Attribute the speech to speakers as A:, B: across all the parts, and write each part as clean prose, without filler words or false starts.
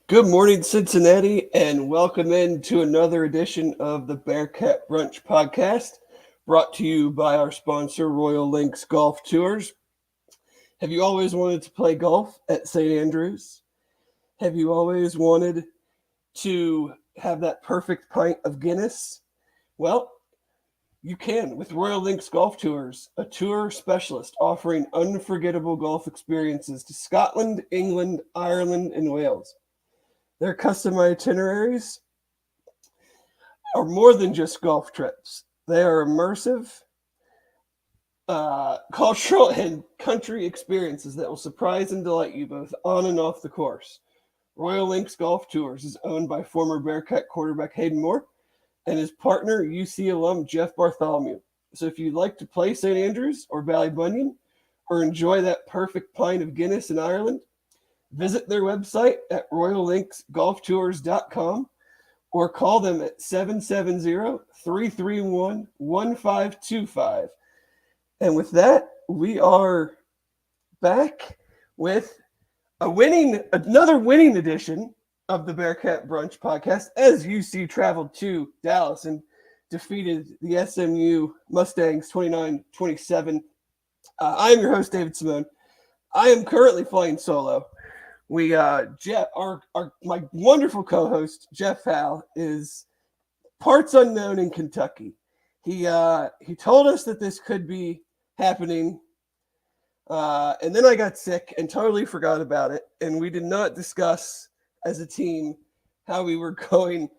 A: Good morning, Cincinnati, and welcome in to another edition of the Bearcat Brunch podcast, brought to you by our sponsor, Royal Links Golf Tours. Have you always wanted to play golf at St. Andrews? Have you always wanted to have that perfect pint of Guinness? Well, you can with Royal Links Golf Tours, a tour specialist offering unforgettable golf experiences to Scotland, England, Ireland, and Wales. Their custom itineraries are more than just golf trips. They are immersive, cultural, and country experiences that will surprise and delight you both on and off the course. Royal Links Golf Tours is owned by former Bearcat quarterback Hayden Moore and his partner, UC alum Jeff Bartholomew. So if you'd like to play St. Andrews or Ballybunion or enjoy that perfect pint of Guinness in Ireland, visit their website at royallinksgolftours.com or call them at 770-331-1525. And with that, we are back with another winning edition of the Bearcat Brunch podcast as UC traveled to Dallas and defeated the SMU Mustangs 29-27. I am your host, David Simone. I am currently flying solo. My wonderful co-host Jeff Howell is parts unknown in Kentucky. He told us that this could be happening, and then I got sick and totally forgot about it. And we did not discuss as a team how we were going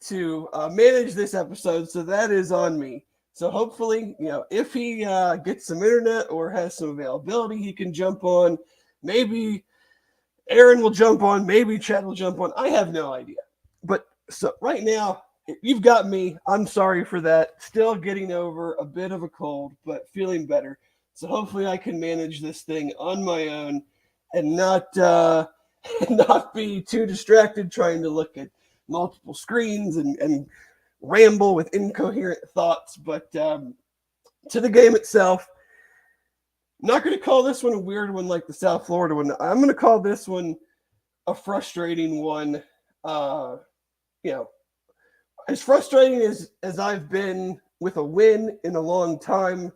A: to manage this episode. So that is on me. So hopefully, if he gets some internet or has some availability, he can jump on. Maybe Aaron will jump on, maybe Chad will jump on. I have no idea. But so right now, you've got me. I'm sorry for that. Still getting over a bit of a cold, but feeling better. So hopefully I can manage this thing on my own and not not be too distracted trying to look at multiple screens and ramble with incoherent thoughts. But to the game itself, I'm not going to call this one a weird one like the South Florida one. I'm going to call this one a frustrating one. As frustrating as I've been with a win in a long time,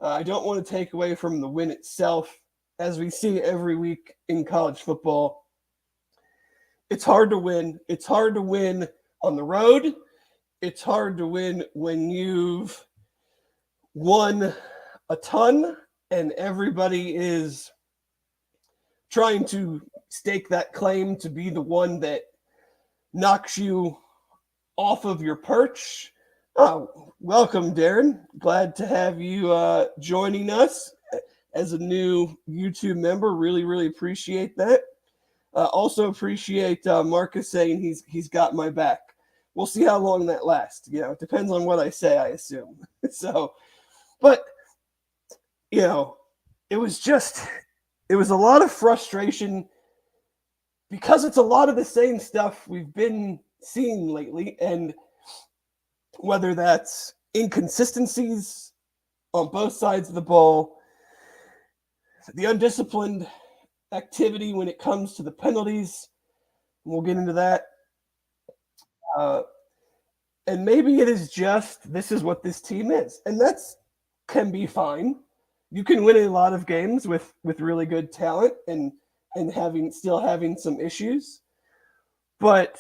A: I don't want to take away from the win itself. As we see every week in college football, it's hard to win. It's hard to win on the road. It's hard to win when you've won a ton and everybody is trying to stake that claim to be the one that knocks you off of your perch. Oh, welcome, Darren. Glad to have you joining us as a new YouTube member. Really, really appreciate that. Also appreciate Marcus saying he's got my back. We'll see how long that lasts. It depends on what I say, I assume. But it was a lot of frustration because it's a lot of the same stuff we've been seeing lately. And whether that's inconsistencies on both sides of the ball, the undisciplined activity when it comes to the penalties, we'll get into that. And maybe it is just, this is what this team is. And that's can be fine. You can win a lot of games with really good talent and still having some issues. But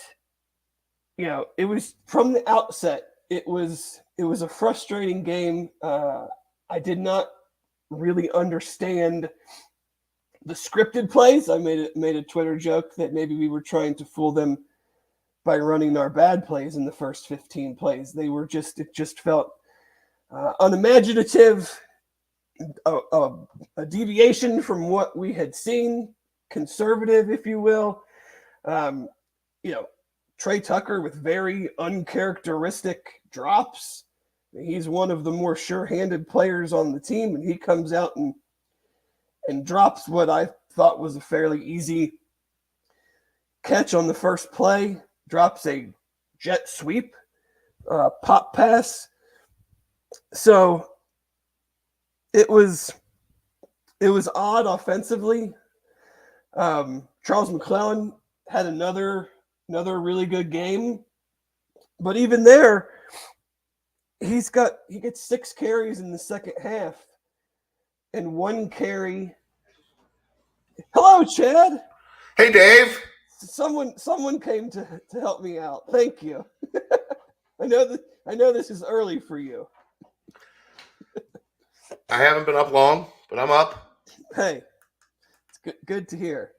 A: it was from the outset, it was a frustrating game. I did not really understand the scripted plays. I made a Twitter joke that maybe we were trying to fool them by running our bad plays in the first 15 plays. It just felt unimaginative, a deviation from what we had seen, conservative, if you will. Trey Tucker with very uncharacteristic drops. He's one of the more sure-handed players on the team, and he comes out and drops what I thought was a fairly easy catch on the first play, drops a jet sweep, pop pass. So it was odd offensively. Charles McClellan had another really good game, but even there, he gets 6 carries in the second half, and 1 carry. Hello, Chad.
B: Hey, Dave.
A: Someone came to help me out. Thank you. I know this is early for you.
B: I haven't been up long, but I'm up.
A: Hey, it's good to hear.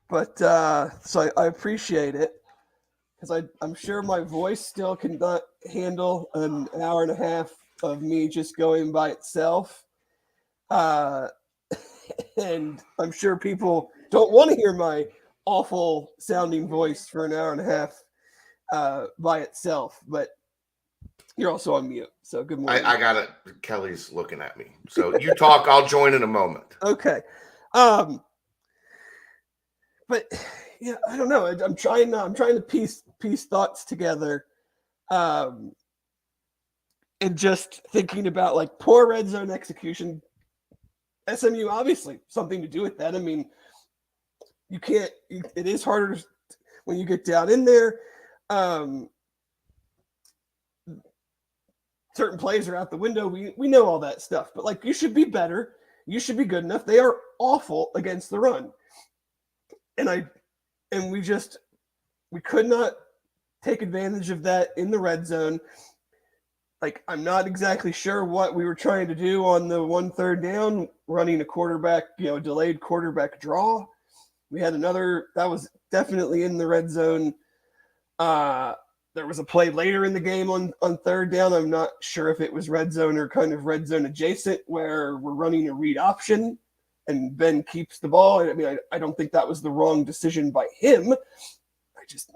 A: But so I appreciate it, because I'm sure my voice still cannot handle an hour and a half of me just going by itself. And I'm sure people don't want to hear my awful sounding voice for an hour and a half by itself. But you're also on mute, so good morning.
B: I got it. Kelly's looking at me. So you talk. I'll join in a moment.
A: Okay. But yeah, I don't know. I'm trying to piece thoughts together. And just thinking about like poor red zone execution. SMU obviously something to do with that. I mean, you can't. It is harder when you get down in there. Certain plays are out the window. We know all that stuff, but like you should be better. You should be good enough. They are awful against the run, and we could not take advantage of that in the red zone. Like, I'm not exactly sure what we were trying to do on the 1 3rd down, running a quarterback, delayed quarterback draw. We had another that was definitely in the red zone. There was a play later in the game on 3rd down. I'm not sure if it was red zone or kind of red zone adjacent, where we're running a read option and Ben keeps the ball. I mean, I don't think that was the wrong decision by him. I just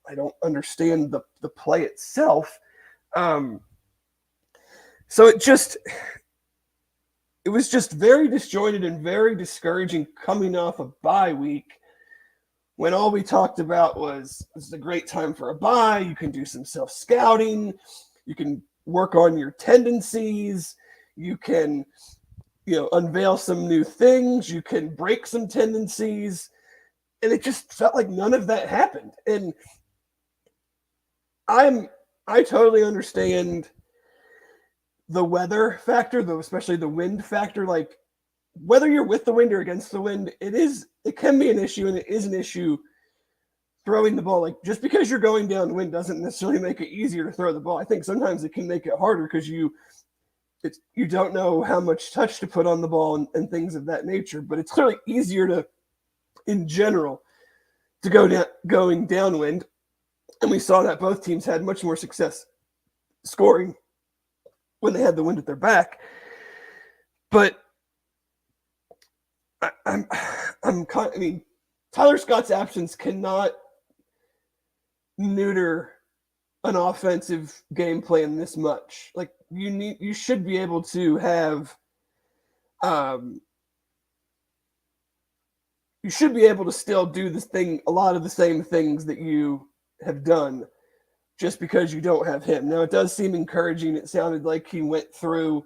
A: I don't understand the play itself. So it was just very disjointed and very discouraging coming off a bye week, when all we talked about was, this is a great time for a bye. You can do some self-scouting. You can work on your tendencies. You can, unveil some new things. You can break some tendencies. And it just felt like none of that happened. And I totally understand the weather factor, though, especially the wind factor. Like, whether you're with the wind or against the wind, it can be an issue, and it is an issue throwing the ball. Like, just because you're going downwind doesn't necessarily make it easier to throw the ball. I think sometimes it can make it harder because you don't know how much touch to put on the ball and things of that nature. But it's clearly easier in general, to going downwind. And we saw that both teams had much more success scoring when they had the wind at their back. But Tyler Scott's absence cannot neuter an offensive game plan this much. Like, you should be able to have, you should be able to still do a lot of the same things that you have done, just because you don't have him. Now, it does seem encouraging. It sounded like he went through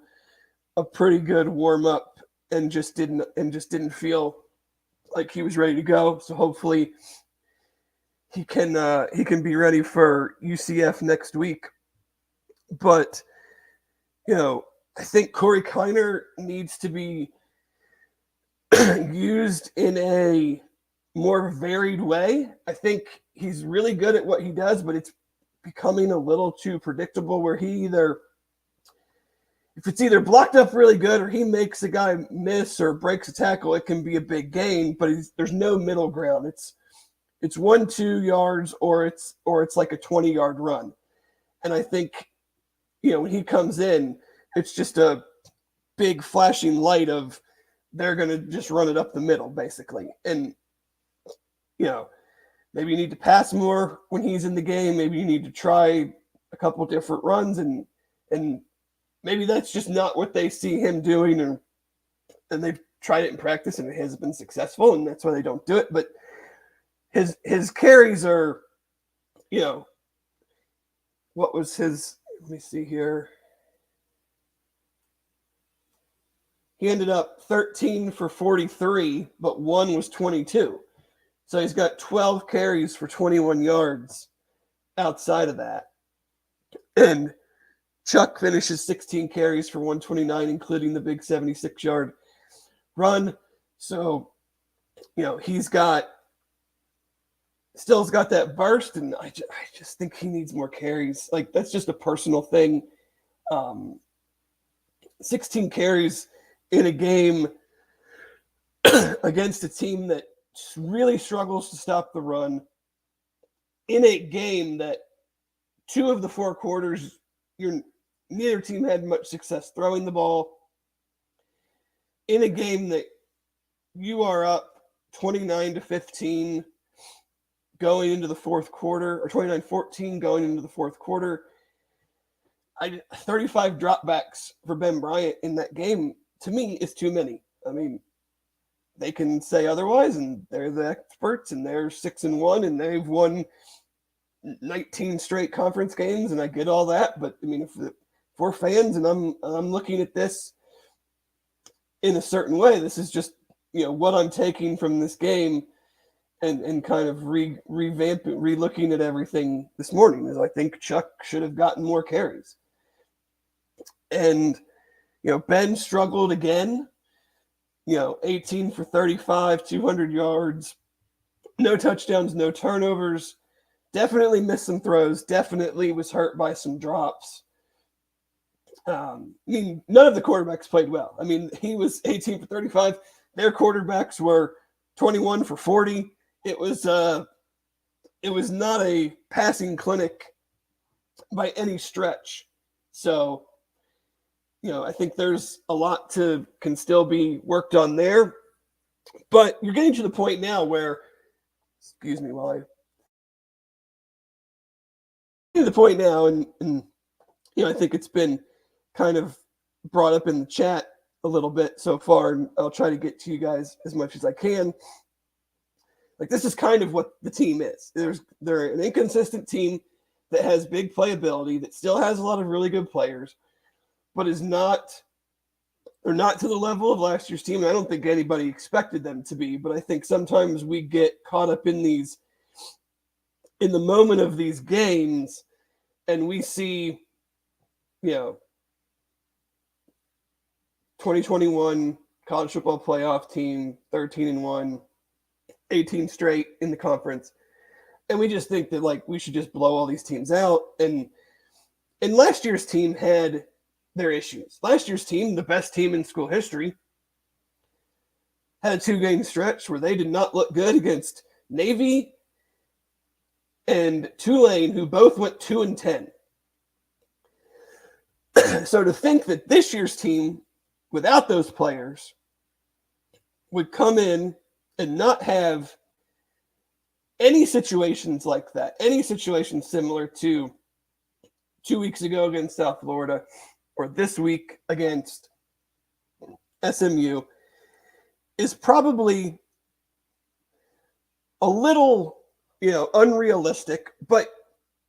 A: a pretty good warm up and just didn't feel like he was ready to go. So hopefully he can be ready for UCF next week. But I think Corey Kiner needs to be used in a more varied way. I think he's really good at what he does, but it's becoming a little too predictable, where if it's either blocked up really good or he makes a guy miss or breaks a tackle, it can be a big gain, but there's no middle ground. It's 1-2 yards or it's like a 20-yard run. And I think, when he comes in, it's just a big flashing light of, they're going to just run it up the middle, basically. And, maybe you need to pass more when he's in the game. Maybe you need to try a couple different runs, and maybe that's just not what they see him doing, and they've tried it in practice and it hasn't been successful, and that's why they don't do it. But his carries are, what was his, let me see here. He ended up 13 for 43, but one was 22. So he's got 12 carries for 21 yards outside of that. And Chuck finishes 16 carries for 129, including the big 76-yard run. So, he's got that burst, and I just think he needs more carries. Like, that's just a personal thing. 16 carries in a game against a team that really struggles to stop the run, in a game that 2 of the 4 quarters, neither team had much success throwing the ball, in a game that you are up 29-15 going into the fourth quarter, or 29-14 going into the fourth quarter. 35 dropbacks for Ben Bryant in that game, to me, is too many. I mean, they can say otherwise, and they're the experts, and they're 6-1, and they've won 19 straight conference games, and I get all that. But I mean, if we're fans, and I'm looking at this in a certain way, this is just what I'm taking from this game, and kind of revamping, relooking at everything this morning. Is I think Chuck should have gotten more carries, and Ben struggled again. 18 for 35, 200 yards, no touchdowns, no turnovers. Definitely missed some throws. Definitely was hurt by some drops. None of the quarterbacks played well. I mean, he was 18 for 35. Their quarterbacks were 21 for 40. It was not a passing clinic by any stretch. So, I think there's a lot can still be worked on there. But you're getting to the point now where, excuse me while to the point now, and I think it's been kind of brought up in the chat a little bit so far, and I'll try to get to you guys as much as I can. Like, this is kind of what the team is. They're an inconsistent team that has big playability, that still has a lot of really good players, but they're not to the level of last year's team. And I don't think anybody expected them to be, but I think sometimes we get caught up in the moment of these games, and we see, 2021 college football playoff team, 13-1, 18 straight in the conference. And we just think that, like, we should just blow all these teams out. And last year's team had their issues. Last year's team, the best team in school history, had a 2-game stretch where they did not look good against Navy and Tulane, who both went 2-10. So to think that this year's team, without those players, would come in and not have any situations like that, any situations similar to 2 weeks ago against South Florida, or this week against SMU, is probably a little, unrealistic. But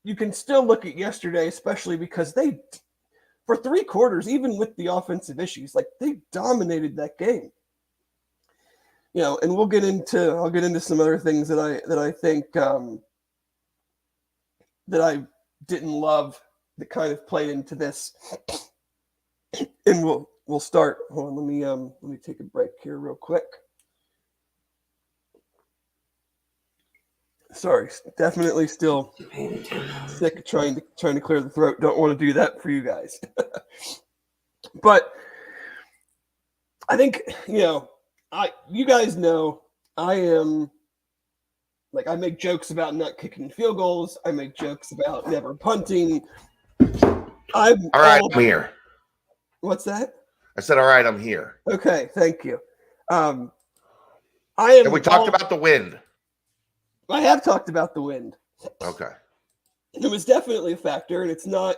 A: you can still look at yesterday, especially because they, for 3 quarters, even with the offensive issues, like, they dominated that game. And I'll get into some other things that I think that I didn't love that kind of played into this. And we'll start. Hold on, let me take a break here real quick. Sorry, definitely still sick, trying to clear the throat. Don't want to do that for you guys. But I think, you guys know I am, like, I make jokes about not kicking field goals. I make jokes about never punting. I'm
B: here.
A: What's that?
B: I said, all right, I'm here.
A: Okay, thank you.
B: And we talked about the wind.
A: I have talked about the wind.
B: Okay.
A: It was definitely a factor, and it's a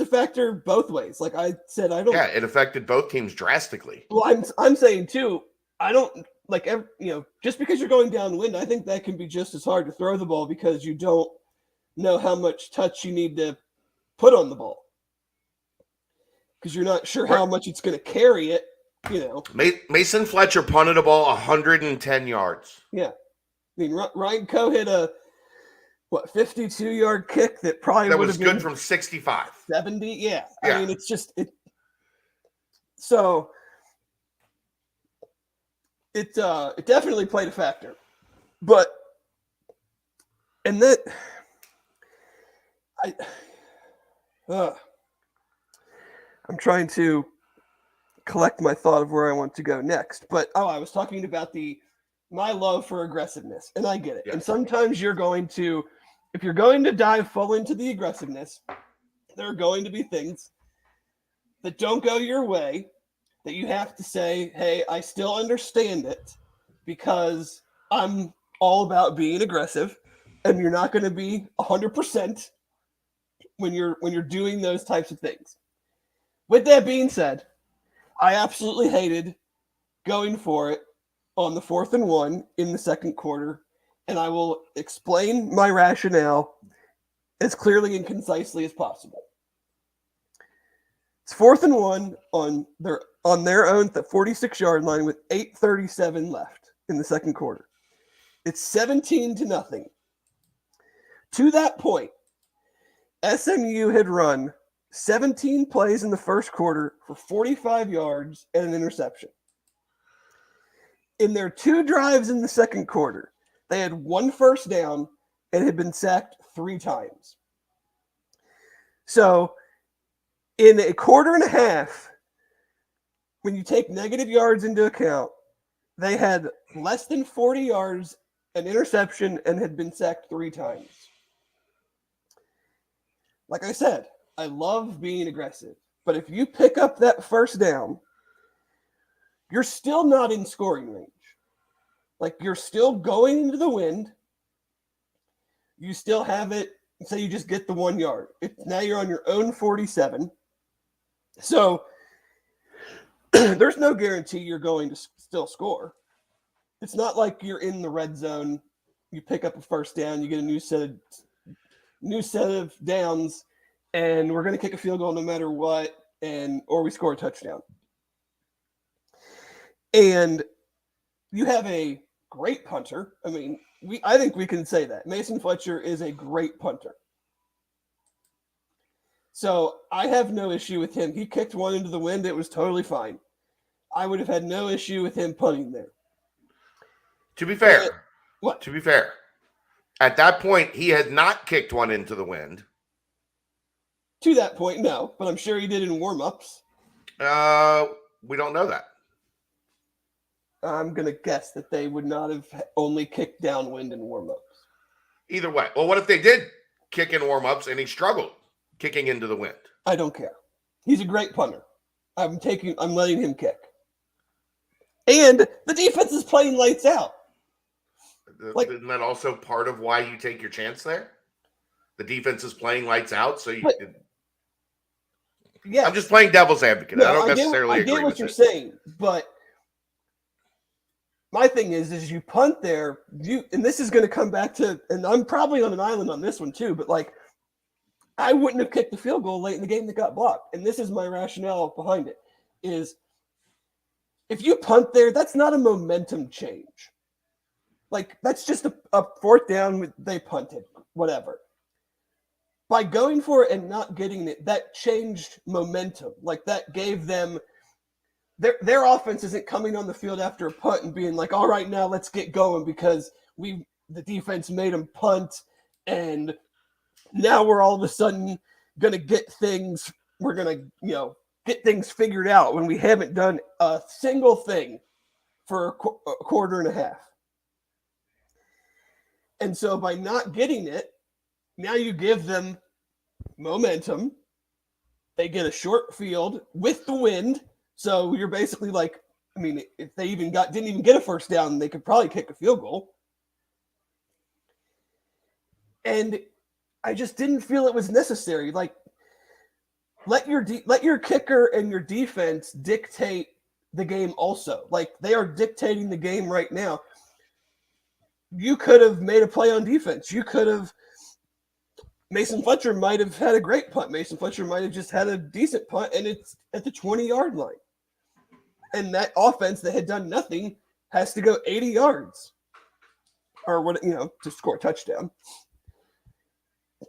A: factor both ways. Like I said, I don't.
B: Yeah, it affected both teams drastically.
A: Well, I'm saying too, I don't like, just because you're going downwind, I think that can be just as hard to throw the ball because you don't know how much touch you need to put on the ball. Because you're not sure how much it's going to carry it,
B: Mason Fletcher punted a ball 110 yards.
A: Yeah. mean, Ryan Coe hit a 52-yard kick that probably
B: That
A: would
B: was
A: have been
B: good from 65.
A: 70. Yeah.
B: Yeah.
A: I mean, it's just it. So it definitely played a factor, but and that I'm trying to collect my thought of where I want to go next. But I was talking about my love for aggressiveness, and I get it.
B: Yes.
A: And sometimes you're going to, if you're going to dive full into the aggressiveness, there are going to be things that don't go your way that you have to say, hey, I still understand it because I'm all about being aggressive, and you're not going to be 100% when you're doing those types of things. With that being said, I absolutely hated going for it on the 4th and 1 in the second quarter, and I will explain my rationale as clearly and concisely as possible. It's 4th and 1 on their own 46-yard line with 8:37 left in the second quarter. It's 17-0. To that point, SMU had run 17 plays in the first quarter for 45 yards and an interception. In their 2 drives in the second quarter, they had 1 first down and had been sacked 3 times. So in a quarter and a half, when you take negative yards into account, they had less than 40 yards, an interception, and had been sacked 3 times. Like I said, I love being aggressive, but if you pick up that first down, you're still not in scoring range. Like, you're still going into the wind. You still have it. Say you just get the 1 yard. Now you're on your own 47. So there's no guarantee you're going to still score. It's not like you're in the red zone. You pick up a first down. You get a new set of downs, and we're going to kick a field goal no matter what, or we score a touchdown. And you have a great punter. I mean, I think we can say that. Mason Fletcher is a great punter. So I have no issue with him. He kicked one into the wind. It was totally fine. I would have had no issue with him punting there.
B: To be fair,
A: what?
B: To be fair, at that point, he had not kicked one into the wind.
A: To that point, no. But I'm sure he did in warm-ups.
B: We don't know that.
A: I'm going to guess that they would not have only kicked downwind in warm-ups.
B: Either way. Well, what if they did kick in warm-ups and he struggled kicking into the wind?
A: I don't care. He's a great punter. I'm letting him kick. And the defense is playing lights out.
B: Isn't that also part of why you take your chance there? The defense is playing lights out, so you can... Yeah, I'm just playing devil's advocate. No, I don't necessarily agree with it.
A: I get what you're saying, but my thing is you punt there, and this is going to come back to, and I'm probably on an island on this one too, but like, I wouldn't have kicked the field goal late in the game that got blocked. And this is my rationale behind it, is if you punt there, that's not a momentum change. Like, that's just a 4th down, they punted, whatever. By going for it and not getting it, that changed momentum. Like, that gave them their offense isn't coming on the field after a punt and being like, all right, now let's get going because the defense made them punt, and now we're all of a sudden going to get things. We're going to, get things figured out when we haven't done a single thing for a quarter and a half. And so by not getting it, now you give them momentum. They get a short field with the wind. So you're basically like, I mean, if they didn't even get a first down, they could probably kick a field goal. And I just didn't feel it was necessary. Like, let your kicker and your defense dictate the game also. Like, they are dictating the game right now. You could have made a play on defense. Mason Fletcher might have had a great punt. Mason Fletcher might have just had a decent punt, and it's at the 20-yard line. And that offense that had done nothing has to go 80 yards. or what, to score a touchdown.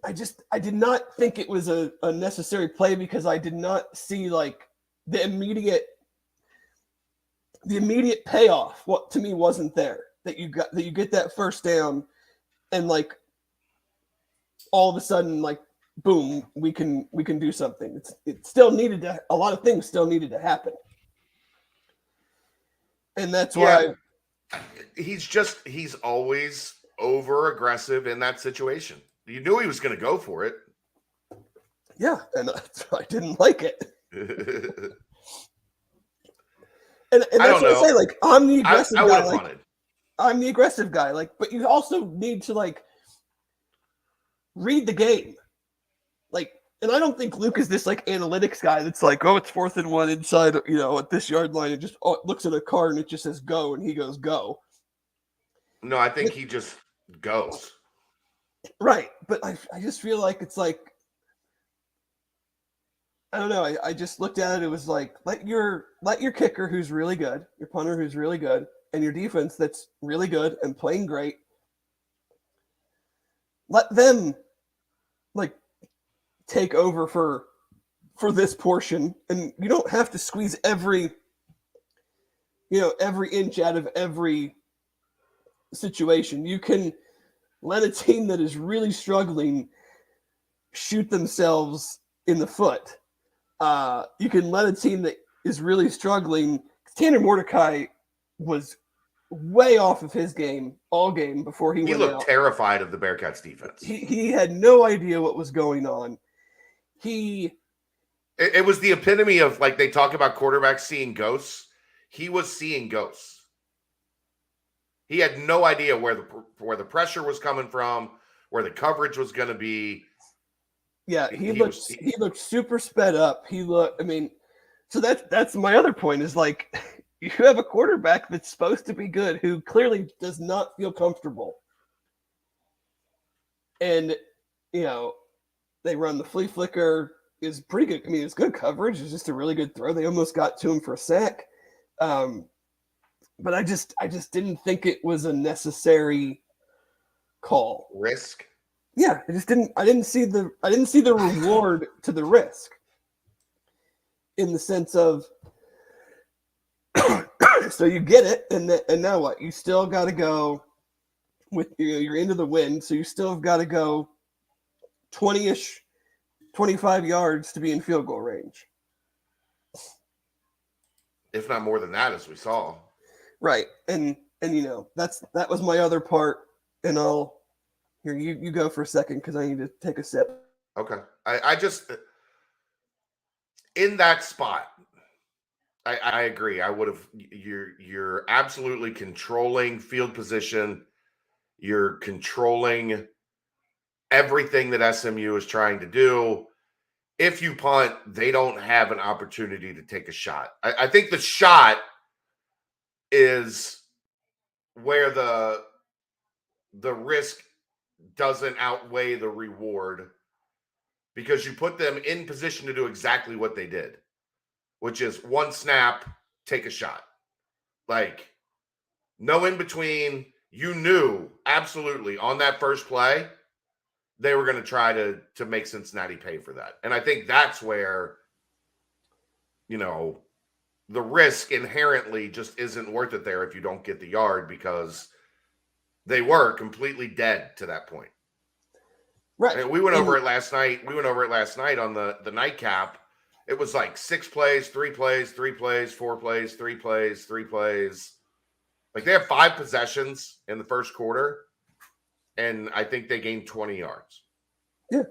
A: I did not think it was a necessary play because I did not see like the immediate payoff. What to me wasn't there, that you get that first down and like all of a sudden, like, boom, we can do something. It still needed to, a lot of things still needed to happen. And that's why
B: he's always over aggressive in that situation. You knew he was going to go for it.
A: Yeah, and I didn't like it. and that's what I say. Like, I'm the aggressive guy. Like, I'm the aggressive guy. Like, but you also need to like read the game. Like, and I don't think Luke is this like analytics guy that's like, oh, it's 4th and 1 inside, at this yard line, and just looks at a card and it just says go, and he goes go.
B: No, I think he just goes.
A: Right, but I just feel like it's like, I don't know. I just looked at it. It was like, let your kicker, who's really good, your punter, who's really good, and your defense that's really good and playing great, let them like take over for this portion, and you don't have to squeeze every inch out of every situation. You can let a team that is really struggling shoot themselves in the foot. You can let a team that is really struggling. Tanner Mordecai was way off of his game all game before he went out.
B: He looked terrified of the Bearcats defense.
A: He had no idea what was going on.
B: It was the epitome of, like, they talk about quarterbacks seeing ghosts. He was seeing ghosts. He had no idea where the pressure was coming from, where the coverage was going to be.
A: Yeah, he looked super sped up. So that's my other point is like, you have a quarterback that's supposed to be good who clearly does not feel comfortable. And, they run the flea flicker, is pretty good. I mean, it's good coverage. It's just a really good throw. They almost got to him for a sack. But I just didn't think it was a necessary call.
B: Risk?
A: Yeah, I didn't see the reward to the risk. In the sense of, so you get it, and now what? You still got to go with, you're into the wind, so you still have got to go 20-ish, 25 yards to be in field goal range.
B: If not more than that, as we saw.
A: Right. And that was my other part, and you go for a second because I need to take a sip.
B: Okay. I just, in that spot, I agree. I would have, you're absolutely controlling field position. You're controlling everything that SMU is trying to do. If you punt, they don't have an opportunity to take a shot. I think the shot is where the risk doesn't outweigh the reward, because you put them in position to do exactly what they did, which is one snap, take a shot. Like, no in between. You knew absolutely on that first play they were going to try to make Cincinnati pay for that. And I think that's where, the risk inherently just isn't worth it there if you don't get the yard, because they were completely dead to that point. Right. I mean, we went over it last night. On the nightcap. It was like 6 plays, 3 plays, 3 plays, 4 plays, 3 plays, 3 plays. Like, they have 5 possessions in the first quarter, and I think they gained 20 yards.
A: Yeah.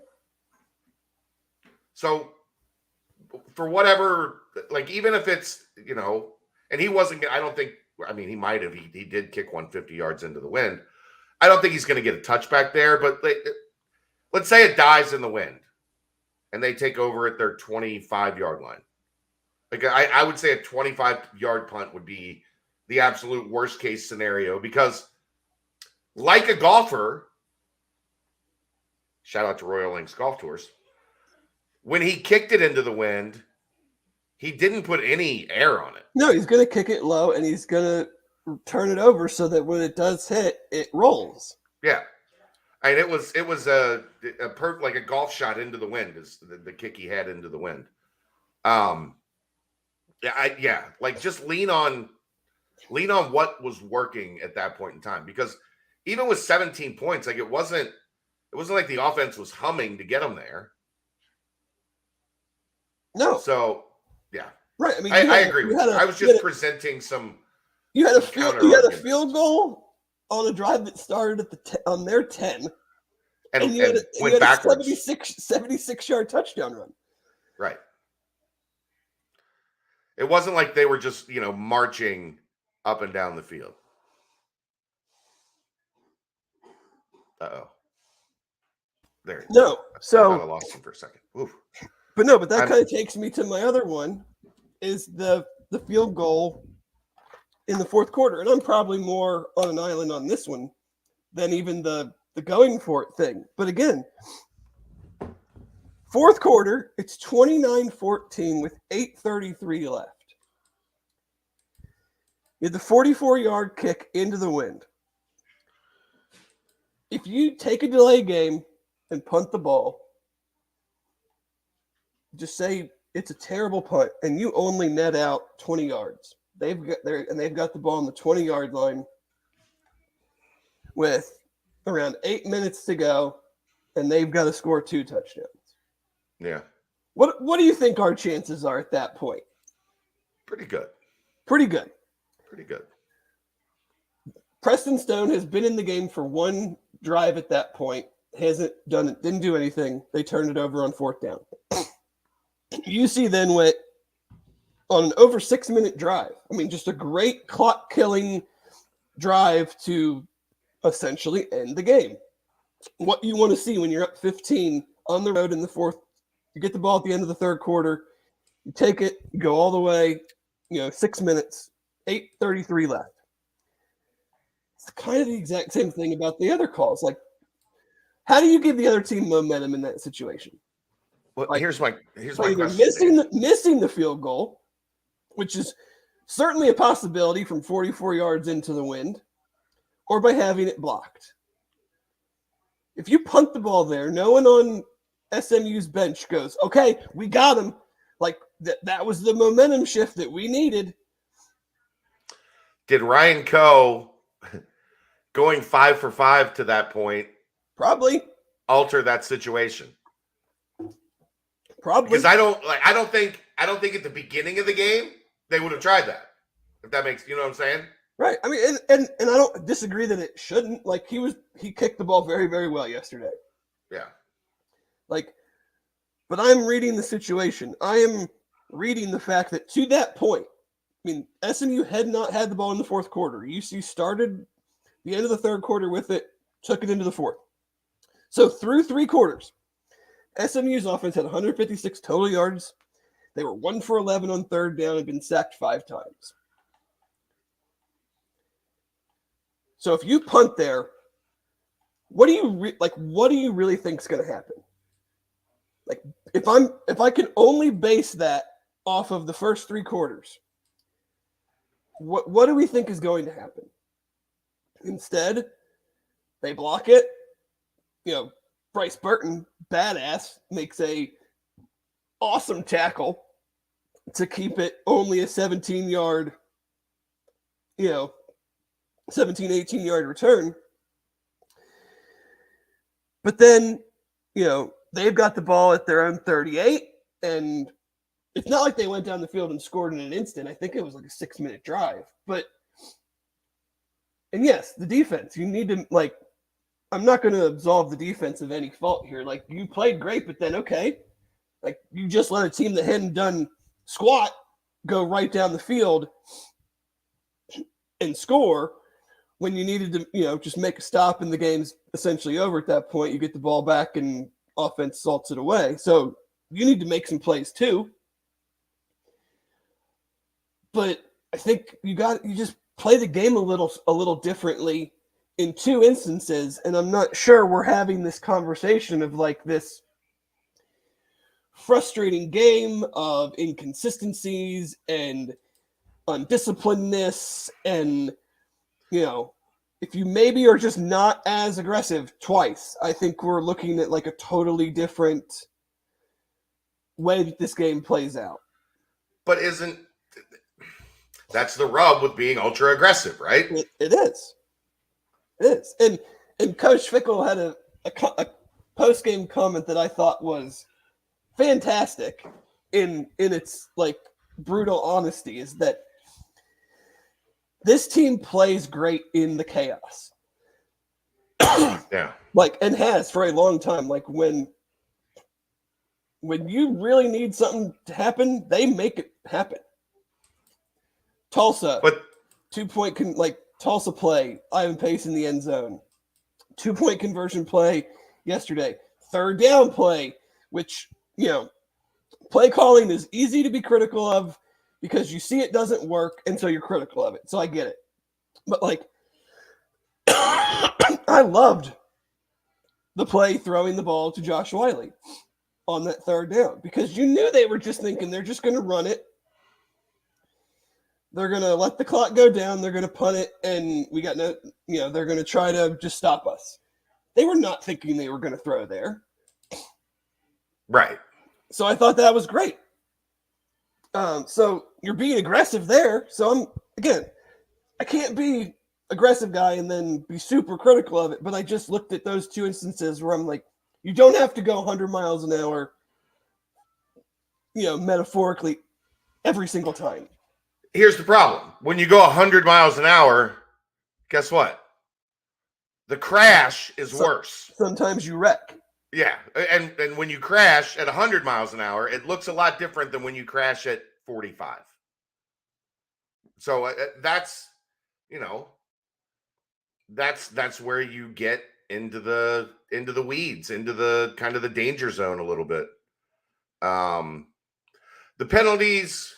B: So, for whatever, like, even if it's, and he wasn't, I don't think, I mean, he might have, he did kick 150 yards into the wind. I don't think he's going to get a touchback there, but let's say it dies in the wind and they take over at their 25-yard line. Like, I would say a 25-yard punt would be the absolute worst case scenario, because like a golfer, shout out to Royal Links Golf Tours, when he kicked it into the wind, he didn't put any air on it.
A: No, he's going to kick it low, and he's going to turn it over so that when it does hit, it rolls.
B: Yeah. And it was a like a golf shot into the wind is the kick he had into the wind. Like just lean on what was working at that point in time, because even with 17 points, like it wasn't like the offense was humming to get them there.
A: No.
B: So yeah,
A: right. I mean,
B: I agree with you. I was just presenting some.
A: You had a field goal on a drive that started at on their 10, and you had backwards. A 76-yard touchdown run.
B: Right. It wasn't like they were just, marching up and down the field. Uh-oh. There.
A: No. So
B: I lost him for a second. Oof.
A: But that kind of takes me to my other one, is the field goal in the fourth quarter. And I'm probably more on an island on this one than even the going for it thing. But again, fourth quarter, it's 29-14 with 8:33 left. You had the 44-yard kick into the wind. If you take a delay game and punt the ball, just say it's a terrible punt, and you only net out 20 yards. They've got the ball on the 20-yard line with around 8 minutes to go, and they've got to score 2 touchdowns.
B: Yeah.
A: What do you think our chances are at that point?
B: Pretty good.
A: Pretty good.
B: Pretty good.
A: Preston Stone has been in the game for one drive at that point. Didn't do anything. They turned it over on fourth down. UC then went on an over 6-minute drive. I mean, just a great clock-killing drive to essentially end the game. What you want to see when you're up 15 on the road in the fourth, you get the ball at the end of the third quarter, you take it, you go all the way, 6 minutes, 8:33 left. It's kind of the exact same thing about the other calls. Like, how do you give the other team momentum in that situation?
B: Well, here's my question.
A: Missing the field goal, which is certainly a possibility from 44 yards into the wind, or by having it blocked. If you punt the ball there, no one on SMU's bench goes, okay, we got him. Like, that was the momentum shift that we needed.
B: Did Ryan Coe going 5 for 5 to that point
A: probably
B: alter that situation?
A: Probably.
B: Because I don't think at the beginning of the game they would have tried that. If that makes, you know what I'm saying?
A: Right. I mean, and I don't disagree that it shouldn't. Like, he kicked the ball very, very well yesterday.
B: Yeah.
A: Like, but I'm reading the situation. I am reading the fact that to that point, I mean, SMU had not had the ball in the fourth quarter. UC started the end of the third quarter with it, took it into the fourth. So through 3 quarters, SMU's offense had 156 total yards. They were 1 for 11 on third down and been sacked 5 times. So if you punt there, what do you really think is going to happen? Like, if I can only base that off of the first 3 quarters, what do we think is going to happen? Instead, they block it. Bryce Burton, badass, makes a awesome tackle to keep it only a 17-yard, 17, 18-yard return. But then, they've got the ball at their own 38, and it's not like they went down the field and scored in an instant. I think it was like a 6-minute drive. And yes, the defense, you need to, like, I'm not going to absolve the defense of any fault here. Like, you played great, but then, okay, like, you just let a team that hadn't done squat go right down the field and score when you needed to, just make a stop and the game's essentially over at that point. You get the ball back and offense salts it away. So you need to make some plays too. But I think you just play the game a little differently in 2 instances, and I'm not sure we're having this conversation of like this frustrating game of inconsistencies and undisciplinedness and if you maybe are just not as aggressive twice, I think we're looking at like a totally different way that this game plays out.
B: But that's the rub with being ultra aggressive, right?
A: It is. It is. And Coach Fickle had a post-game comment that I thought was fantastic in its like brutal honesty, is that this team plays great in the chaos.
B: Yeah.
A: Like, and has for a long time. Like when you really need something to happen, they make it happen. Tulsa,
B: But
A: 2-point Tulsa play, Ivan Pace in the end zone. 2-point conversion play yesterday. Third down play, which, play calling is easy to be critical of because you see it doesn't work, and so you're critical of it. So I get it. But, like, I loved the play throwing the ball to Josh Wiley on that third down because you knew they were just thinking they're just going to run it. They're going to let the clock go down. They're going to punt it, and we got no, they're going to try to just stop us. They were not thinking they were going to throw there.
B: Right.
A: So I thought that was great. So you're being aggressive there. So I can't be aggressive guy and then be super critical of it. But I just looked at those two instances where I'm like, you don't have to go 100 miles an hour, metaphorically every single time.
B: Here's the problem. When you go 100 miles an hour, guess what? The crash is worse.
A: Sometimes you wreck.
B: Yeah. And when you crash at 100 miles an hour, it looks a lot different than when you crash at 45. So that's where you get into the weeds, into the kind of the danger zone a little bit. The penalties,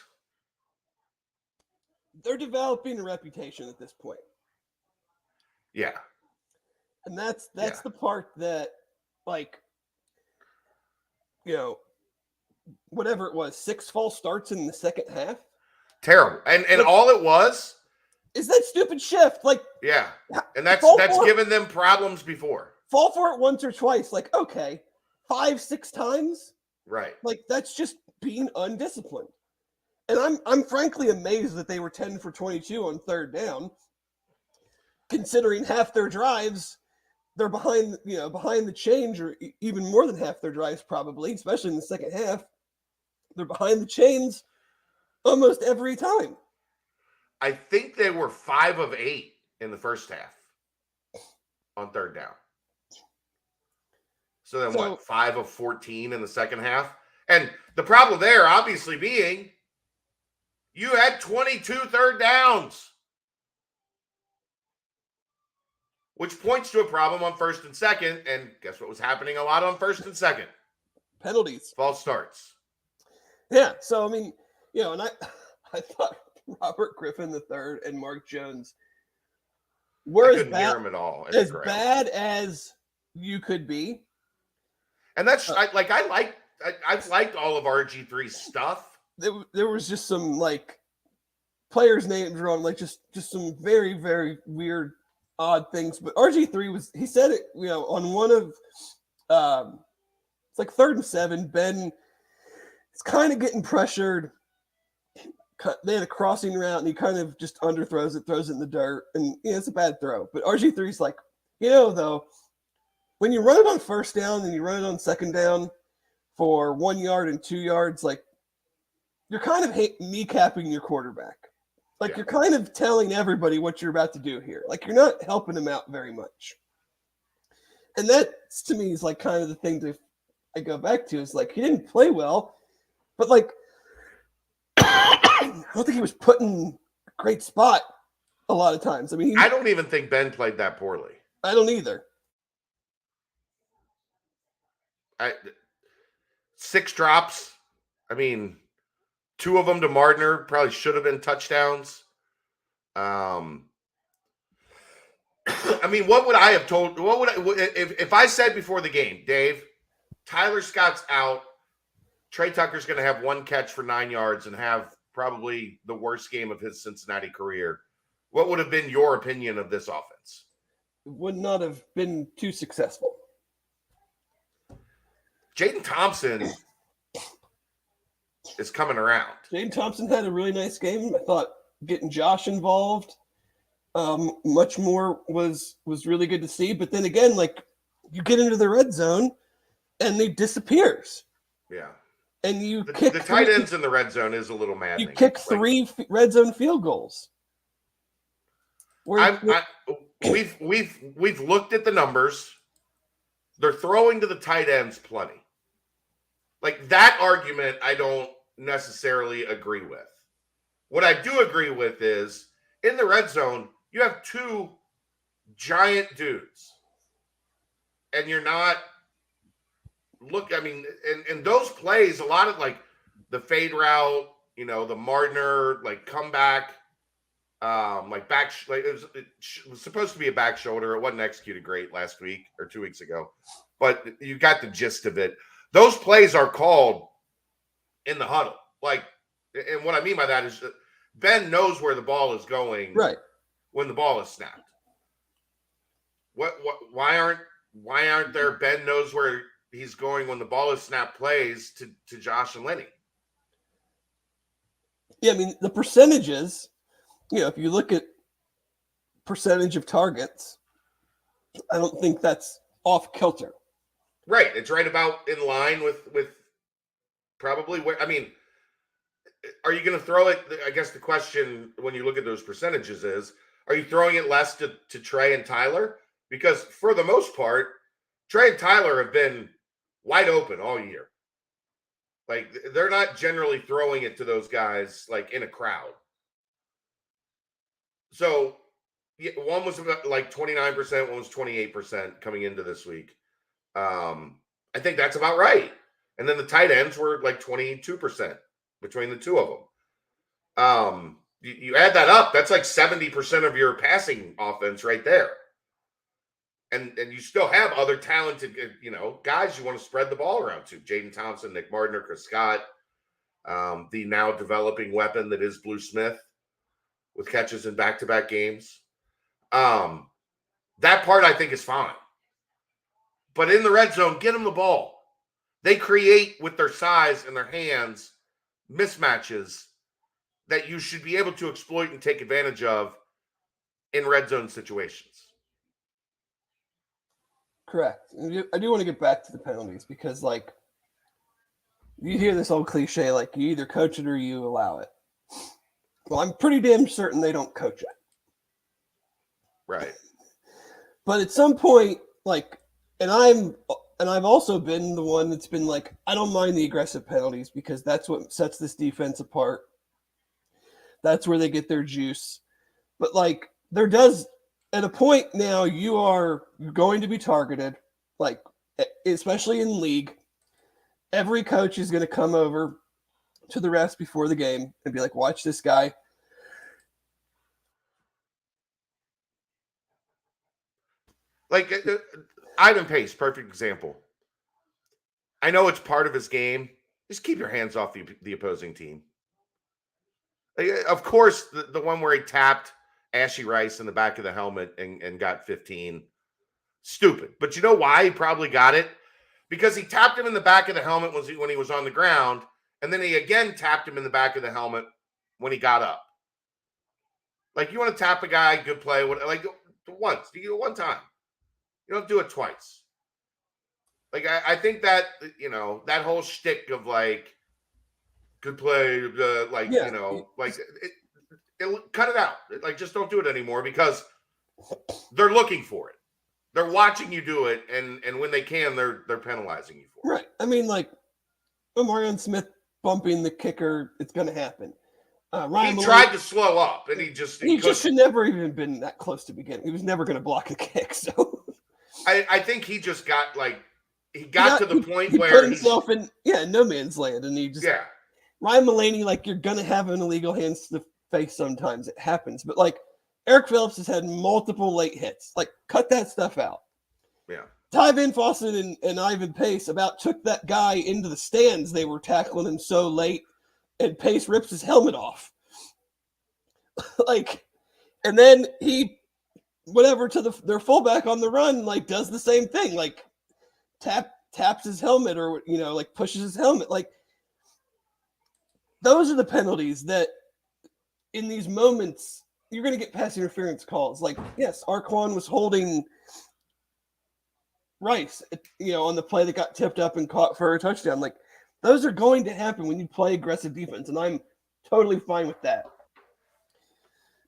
A: they're developing a reputation at this point.
B: Yeah.
A: And that's the part that, like, whatever it was, 6 false starts in the second half.
B: Terrible. And all it was
A: is that stupid shift. Like,
B: yeah. And that's given them problems before.
A: Fall for it once or twice. Like, okay, 5-6 times.
B: Right.
A: Like, that's just being undisciplined. And I'm frankly amazed that they were 10 for 22 on third down, considering half their drives they're behind the change, or even more than half their drives probably, especially in the second half. They're behind the chains almost every time.
B: I think they were 5 of 8 in the first half on third down. So then what? 5 of 14 in the second half? And the problem there obviously being you had 22 third downs, which points to a problem on first and second. And guess what was happening a lot on first and second?
A: Penalties.
B: False starts.
A: Yeah. So, I mean, and I thought Robert Griffin III and Mark Jones were as bad as you could be. And that's
B: I've liked all of RG3's stuff.
A: There was just some like players' names wrong, like just some very, very weird, odd things. But RG3 he said it, on one of it's like 3rd and 7. Ben is kind of getting pressured. They had a crossing route, and he kind of just underthrows it, throws it in the dirt, and it's a bad throw. But RG3's like, though, when you run it on first down and you run it on second down for 1 yard and 2 yards, like, you're kind of kneecapping your quarterback. Like, You're kind of telling everybody what you're about to do here. Like, you're not helping him out very much. And that, to me, is like kind of the thing I go back to, is like, he didn't play well, but like, I don't think he was put in a great spot a lot of times. I mean,
B: I don't even think Ben played that poorly.
A: I don't either.
B: 6 drops. I mean, 2 of them to Mardner probably should have been touchdowns. I mean, what would I have told? If I said before the game, Dave, Tyler Scott's out, Trey Tucker's going to have 1 catch for 9 yards and have probably the worst game of his Cincinnati career. what would have been your opinion of this offense?
A: Would not have been too successful.
B: Jaden Thompson is coming around.
A: Jaden Thompson had a really nice game. I thought getting Josh involved much more was really good to see. But then again, like, you get into the red zone and they disappears.
B: Yeah.
A: And you
B: kick the tight ends in the red zone is a little maddening.
A: You kick three red zone field goals.
B: We've looked at the numbers. They're throwing to the tight ends plenty. Like, that argument, I don't necessarily agree with. What I do agree with is, in the red zone, you have two giant dudes. And you're not in those plays, a lot of, like, the fade route, the Mardner, like, comeback, it was supposed to be a back shoulder. It wasn't executed great last week or 2 weeks ago, but you got the gist of it. Those plays are called in the huddle. Like, and what I mean by that is that Ben knows where the ball is going
A: right
B: when the ball is snapped. Why aren't there Ben knows where he's going when the ball is snapped plays to Josh and Lenny?
A: Yeah, I mean, the percentages, if you look at percentage of targets, I don't think that's off kilter.
B: Right. It's right about in line with probably where, I mean, are you going to throw it? I guess the question when you look at those percentages is, are you throwing it less to Trey and Tyler? Because for the most part, Trey and Tyler have been wide open all year. Like, they're not generally throwing it to those guys like in a crowd. So one was about like 29%, one was 28% coming into this week. I think that's about right. And then the tight ends were like 22% between the two of them. You add that up, that's like 70% of your passing offense right there. And you still have other talented, guys you want to spread the ball around to. Jaden Thompson, Nick Mardner, Chris Scott, the now developing weapon that is Blue Smith with catches in back-to-back games. That part I think is fine. But in the red zone, get them the ball. They create with their size and their hands mismatches that you should be able to exploit and take advantage of in red zone situations.
A: Correct. I do want to get back to the penalties because, like, you hear this old cliche, like, you either coach it or you allow it. Well, I'm pretty damn certain they don't coach it.
B: Right.
A: But at some point, like, and I've also been the one that's been like, I don't mind the aggressive penalties because that's what sets this defense apart. That's where they get their juice. But, like, there does, at a point now, you're going to be targeted, like, especially in league. Every coach is going to come over to the refs before the game and be like, watch this guy.
B: Like, Ivan Pace, perfect example. I know it's part of his game. Just keep your hands off the opposing team. Of course, the one where he tapped Ashy Rice in the back of the helmet and got 15. Stupid. But you know why he probably got it? Because he tapped him in the back of the helmet when he was on the ground, and then he again tapped him in the back of the helmet when he got up. Like, you want to tap a guy, good play, like, once. You do it one time. You don't do it twice. Like, I think that, that whole shtick of, like, good play, like, cut it out. Like, just don't do it anymore because they're looking for it. They're watching you do it, and when they can, they're penalizing you for it.
A: Right. I mean, like, Omarion Smith bumping the kicker, it's going to happen. Ryan
B: He tried to slow up, and he just
A: should never even been that close to begin. He was never going to block a kick. So
B: I think he just got, like, he got to the point
A: he
B: where
A: put himself in no man's land, and he just
B: –
A: Ryan Mulaney, like, you're going to have an illegal hands to the face sometimes. It happens. But, like, Eric Phillips has had multiple late hits. Like, cut that stuff out.
B: Yeah.
A: Ty Van Fossen and Ivan Pace about took that guy into the stands. They were tackling him so late, and Pace rips his helmet off. Like, And then he, whatever, to their fullback on the run, like does the same thing, like taps his helmet or, like pushes his helmet. Like those are the penalties that in these moments you're going to get pass interference calls. Like, yes, Arquan was holding Rice, on the play that got tipped up and caught for a touchdown. Like those are going to happen when you play aggressive defense, and I'm totally fine with that.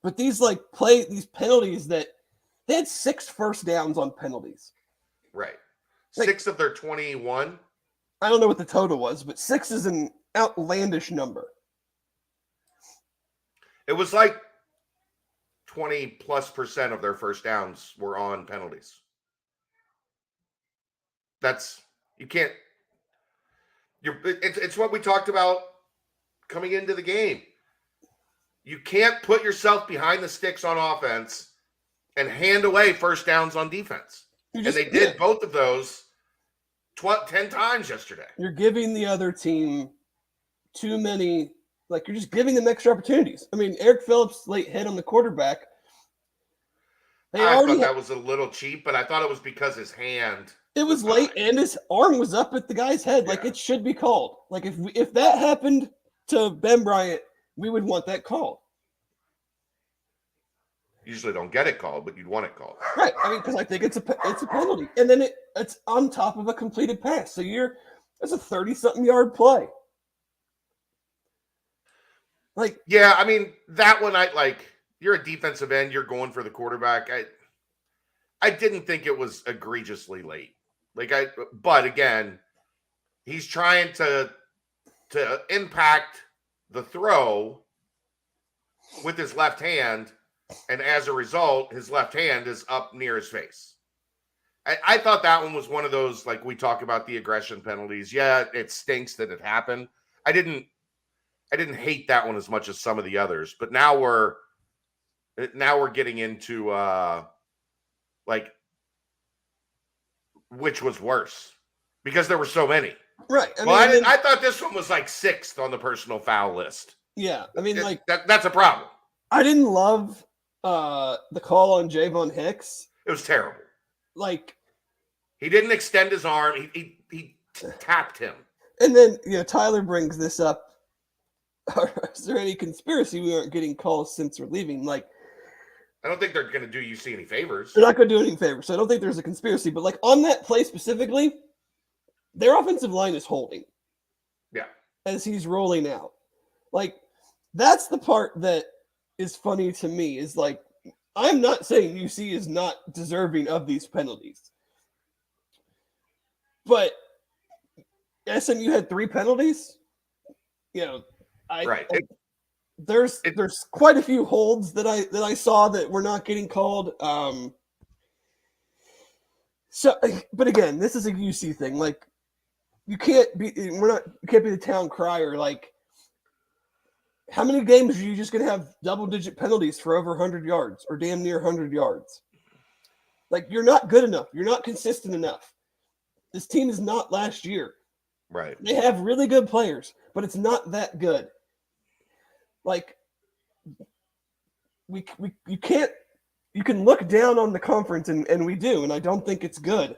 A: But these penalties that they had 6 first downs on penalties.
B: Right. 6 of their 21.
A: I don't know what the total was, but 6 is an outlandish number.
B: It was like 20+% of their first downs were on penalties. It's what we talked about coming into the game. You can't put yourself behind the sticks on offense and hand away first downs on defense. And they did both of those 10 times yesterday.
A: You're giving the other team too many, you're just giving them extra opportunities. I mean, Eric Phillips' late hit on the quarterback.
B: I thought that was a little cheap, but I thought it was because his hand.
A: It was late and his arm was up at the guy's head. Like, it should be called. Like, if that happened to Ben Bryant, we would want that called.
B: Usually don't get it called, but you'd want it called.
A: Right. I mean, because I think it's a penalty. And then it's on top of a completed pass. So it's a 30-something yard play. Like,
B: yeah, I mean, that one, you're a defensive end, you're going for the quarterback. I didn't think it was egregiously late. But again, he's trying to impact the throw with his left hand, and as a result, his left hand is up near his face. I thought that one was one of those, like we talk about the aggression penalties. Yeah, it stinks that it happened. I didn't hate that one as much as some of the others, but now we're getting into which was worse because there were so many.
A: Right.
B: I thought this one was like 6th on the personal foul list.
A: Yeah. I mean,
B: that's a problem.
A: I didn't love the call on Javon Hicks.
B: It was terrible.
A: He
B: didn't extend his arm. He tapped him.
A: And then, Tyler brings this up. Is there any conspiracy we aren't getting calls since we're leaving?
B: I don't think they're going to do UC any favors.
A: They're not going to do any favors. So I don't think there's a conspiracy. But on that play specifically, their offensive line is holding.
B: Yeah.
A: As he's rolling out. That's the part that is funny to me is I'm not saying UC is not deserving of these penalties. But SMU had 3 penalties.
B: Right.
A: There's quite a few holds that I saw that were not getting called. But again, this is a UC thing. You can't be the town crier. How many games are you just going to have double-digit penalties for over 100 yards or damn near 100 yards? You're not good enough. You're not consistent enough. This team is not last year.
B: Right.
A: They have really good players, but it's not that good. You can look down on the conference and we do, and I don't think it's good.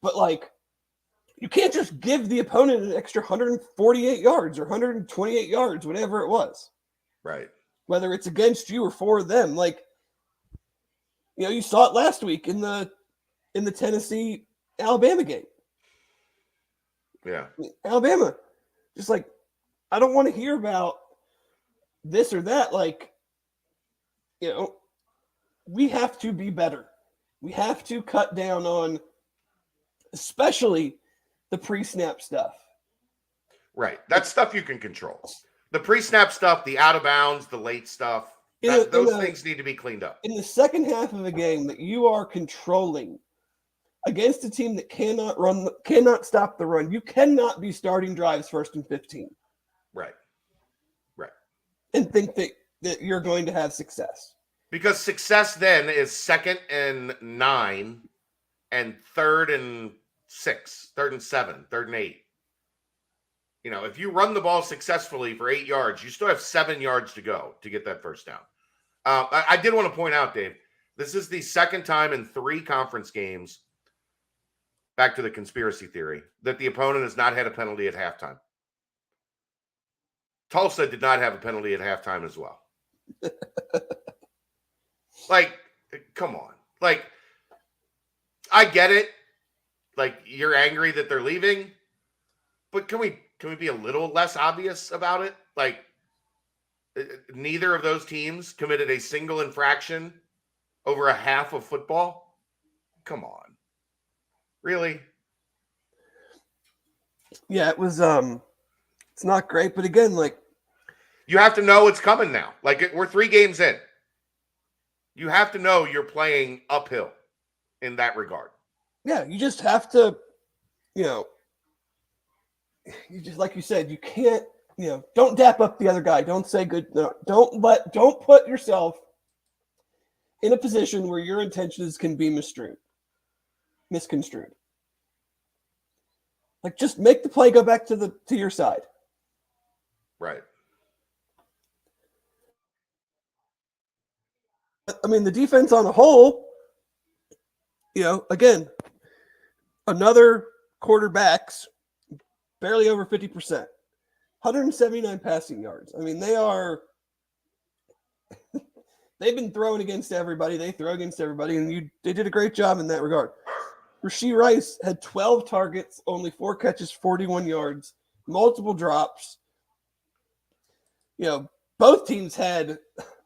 A: But you can't just give the opponent an extra 148 yards or 128 yards, whatever it was.
B: Right.
A: Whether it's against you or for them. You saw it last week in the Tennessee Alabama game.
B: Yeah.
A: Alabama. Just I don't want to hear about this or that. We have to be better. We have to cut down on especially the pre-snap stuff.
B: Right. That's stuff you can control. The pre-snap stuff, the out of bounds, the late stuff, those things need to be cleaned up.
A: In the second half of a game that you are controlling against a team that cannot stop the run, you cannot be starting drives 1st and 15.
B: Right. Right.
A: And think that you're going to have success. Because
B: success then is 2nd and 9 and 3rd and 6, 3rd and 7, 3rd and 8. If you run the ball successfully for 8 yards, you still have 7 yards to go to get that first down. I did want to point out, Dave, this is the second time in 3 conference games, back to the conspiracy theory, that the opponent has not had a penalty at halftime. Tulsa did not have a penalty at halftime as well. Like, come on. Like, I get it. Like, you're angry that they're leaving, but can we be a little less obvious about it? Like, neither of those teams committed a single infraction over a half of football. Come on. Really?
A: Yeah, it was it's not great, but again, like,
B: you have to know it's coming now. Like, we're 3 games in. You have to know you're playing uphill in that regard.
A: Yeah, you just have to, you just, like you said, you can't, don't dap up the other guy. Don't say good. No, don't put yourself in a position where your intentions can be misconstrued. Like, just make the play go back to your side.
B: Right.
A: I mean, the defense on a whole, again, another quarterbacks barely over 50%, 179 passing yards. I mean, they've been throwing against everybody. They throw against everybody, and they did a great job in that regard. Rashee Rice had 12 targets, only 4 catches, 41 yards, multiple drops. Both teams had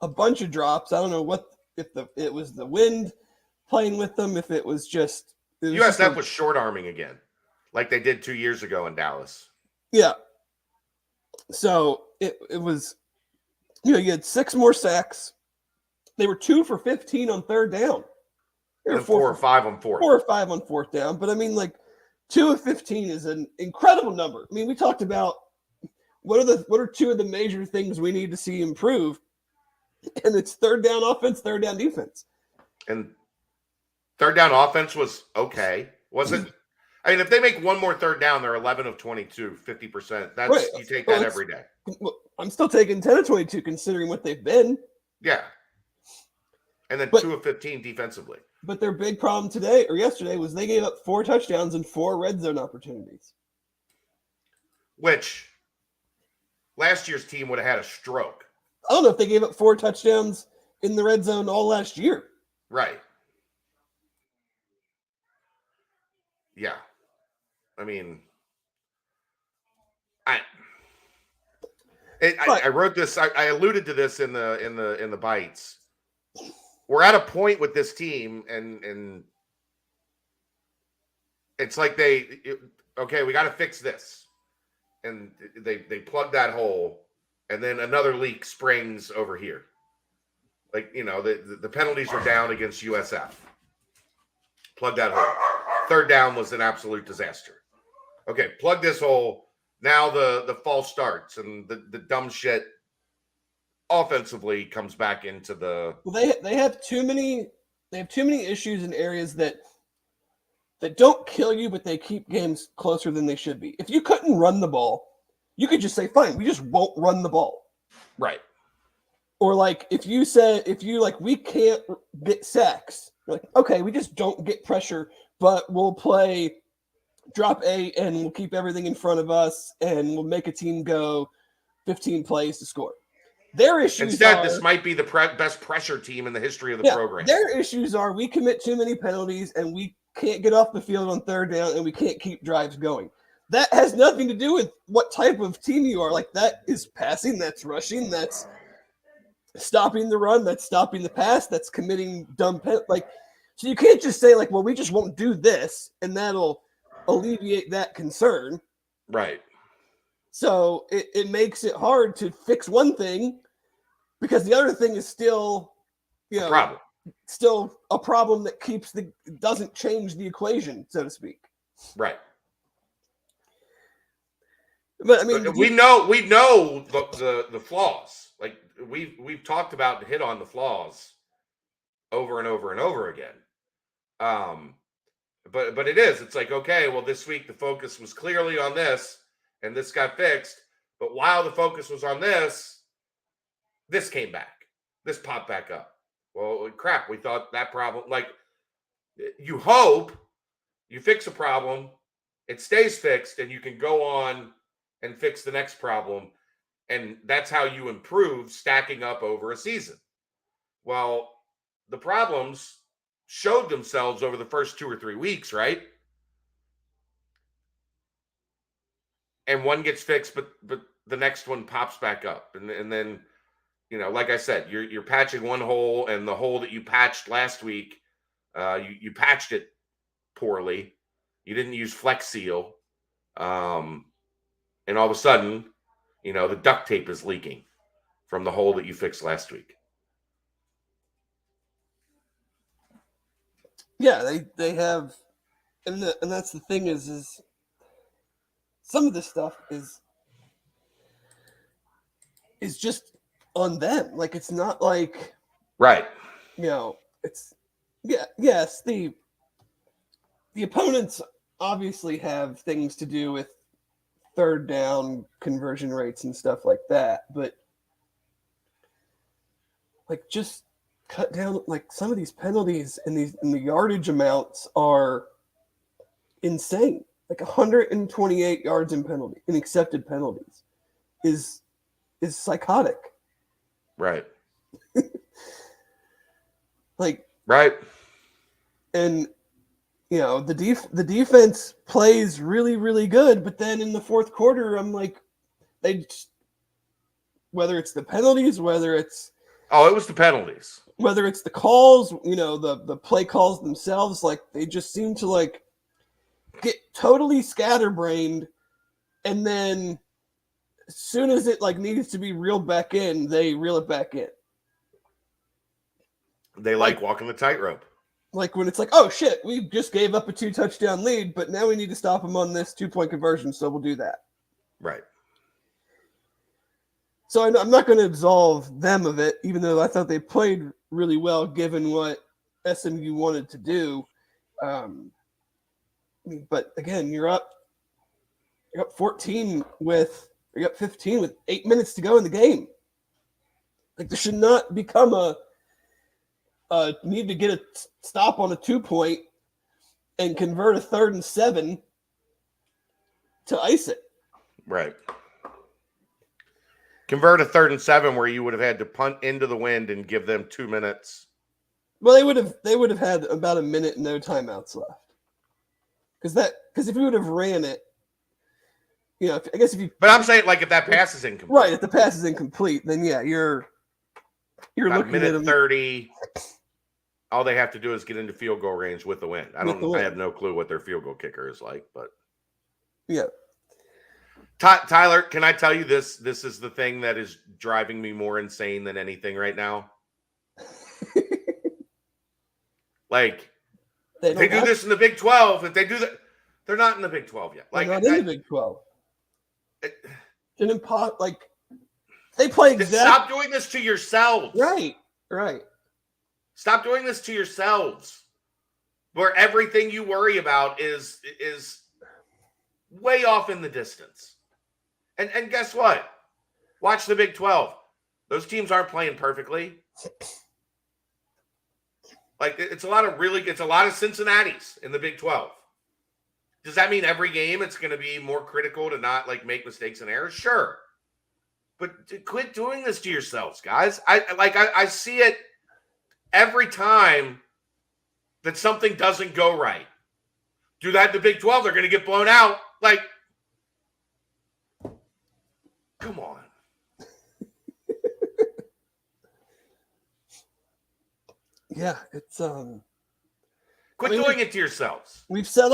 A: a bunch of drops. I don't know if it was the wind playing with them, if it was just
B: USF was short arming again, like they did 2 years ago in Dallas.
A: Yeah. So it was, you had 6 more sacks. They were 2 for 15 on third down. They were
B: 4 or 5 on fourth.
A: 4 or 5 on fourth down. But I mean, like, 2 of 15 is an incredible number. I mean, we talked about what are 2 of the major things we need to see improve, and it's third down offense, third down defense.
B: And third down offense was okay. Wasn't. I mean, if they make one more third down, they're 11 of 22, 50%. That's right. You take that every day.
A: I'm still taking 10 of 22 considering what they've been.
B: Yeah. And then 2 of 15 defensively.
A: But their big problem today or yesterday was they gave up 4 touchdowns and 4 red zone opportunities.
B: Which last year's team would have had a stroke.
A: I don't know if they gave up 4 touchdowns in the red zone all last year.
B: Right. Yeah. I mean, I wrote this. I alluded to this in the bites. We're at a point with this team, and it's like we got to fix this, and they plug that hole, and then another leak springs over here. Like, the penalties were down against USF. Plug that hole. Third down was an absolute disaster. Okay, plug this hole. Now the false starts and the dumb shit offensively comes back into the.
A: Well, they have too many issues in areas that don't kill you, but they keep games closer than they should be. If you couldn't run the ball, you could just say, fine, we just won't run the ball.
B: Right.
A: Or like if you we can't get sacks, you're like, okay, we just don't get pressure, but we'll play drop 8 and we'll keep everything in front of us and we'll make a team go 15 plays to score. Their issues
B: this might be the best pressure team in the history of the program.
A: Their issues are we commit too many penalties and we can't get off the field on third down and we can't keep drives going. That has nothing to do with what type of team you are. Like, that is passing, that's rushing, that's stopping the run, that's stopping the pass, that's committing dumb so you can't just say like, well, we just won't do this and that'll alleviate that concern.
B: Right.
A: So it makes it hard to fix one thing because the other thing is still,
B: problem.
A: Still a problem that doesn't change the equation, so to speak.
B: Right.
A: But I mean,
B: we know the flaws. Like we've talked about and hit on the flaws over and over and over again. But it's like, okay, well, this week the focus was clearly on this and this got fixed. But while the focus was on this came back. this popped back up. Well, crap, we thought that problem, like, you hope you fix a problem, it stays fixed, and you can go on and fix the next problem. And that's how you improve, stacking up over a season. Well, the problems showed themselves over the first 2 or 3 weeks, right? And one gets fixed, but the next one pops back up. And then, like I said, you're patching one hole, and the hole that you patched last week, you patched it poorly. You didn't use Flex Seal. And all of a sudden, the duct tape is leaking from the hole that you fixed last week.
A: Yeah, they have, and that's the thing is some of this stuff is just on them. Like, it's not like,
B: right.
A: It's yes, the opponents obviously have things to do with third down conversion rates and stuff like that, but like, just cut down, like, some of these penalties and the yardage amounts are insane. Like 128 yards in accepted penalties is psychotic.
B: Right.
A: Like,
B: right.
A: And the defense plays really, really good, but then in the fourth quarter, I'm like, whether it's the penalties, whether it's
B: it was the penalties,
A: whether it's the calls, the play calls themselves, like, they just seem to, like, get totally scatterbrained, and then as soon as it, like, needs to be reeled back in, they reel it back in.
B: They like walking the tightrope.
A: Like, when it's like, oh shit, we just gave up a 2-touchdown lead, but now we need to stop them on this 2-point conversion, so we'll do that.
B: Right.
A: So I'm not going to absolve them of it, even though I thought they played really well given what SMU wanted to do. But again, you're up 15 with 8 minutes to go in the game. Like, this should not become a need to get a stop on a 2-point and convert a 3rd and 7 to ice it.
B: Right. Convert a 3rd and 7 where you would have had to punt into the wind and give them 2 minutes.
A: Well, they would have had about a minute and no timeouts left. Because if you would have ran it, I guess if you.
B: But I'm saying, like, if that pass is incomplete.
A: Right, if the pass is incomplete, then yeah, you're
B: about
A: looking
B: minute
A: at them.
B: 30. All they have to do is get into field goal range with the wind. I have no clue what their field goal kicker is like, but
A: yeah.
B: Tyler, can I tell you this? This is the thing that is driving me more insane than anything right now. Like, they do this in the Big 12. If they do that, they're not in the Big 12 yet. Like,
A: they're not in the Big 12. They play exactly.
B: Stop doing this to yourselves.
A: Right.
B: Stop doing this to yourselves, where everything you worry about is way off in the distance. And guess what? Watch the Big 12. Those teams aren't playing perfectly. Like, it's a lot of Cincinnati's in the Big 12. Does that mean every game it's going to be more critical to not, like, make mistakes and errors? Sure. But quit doing this to yourselves, guys. I see it every time that something doesn't go right. Do that in the Big 12, they're going to get blown out. Like, come on.
A: Yeah, it's
B: quit doing it to yourselves.
A: We've said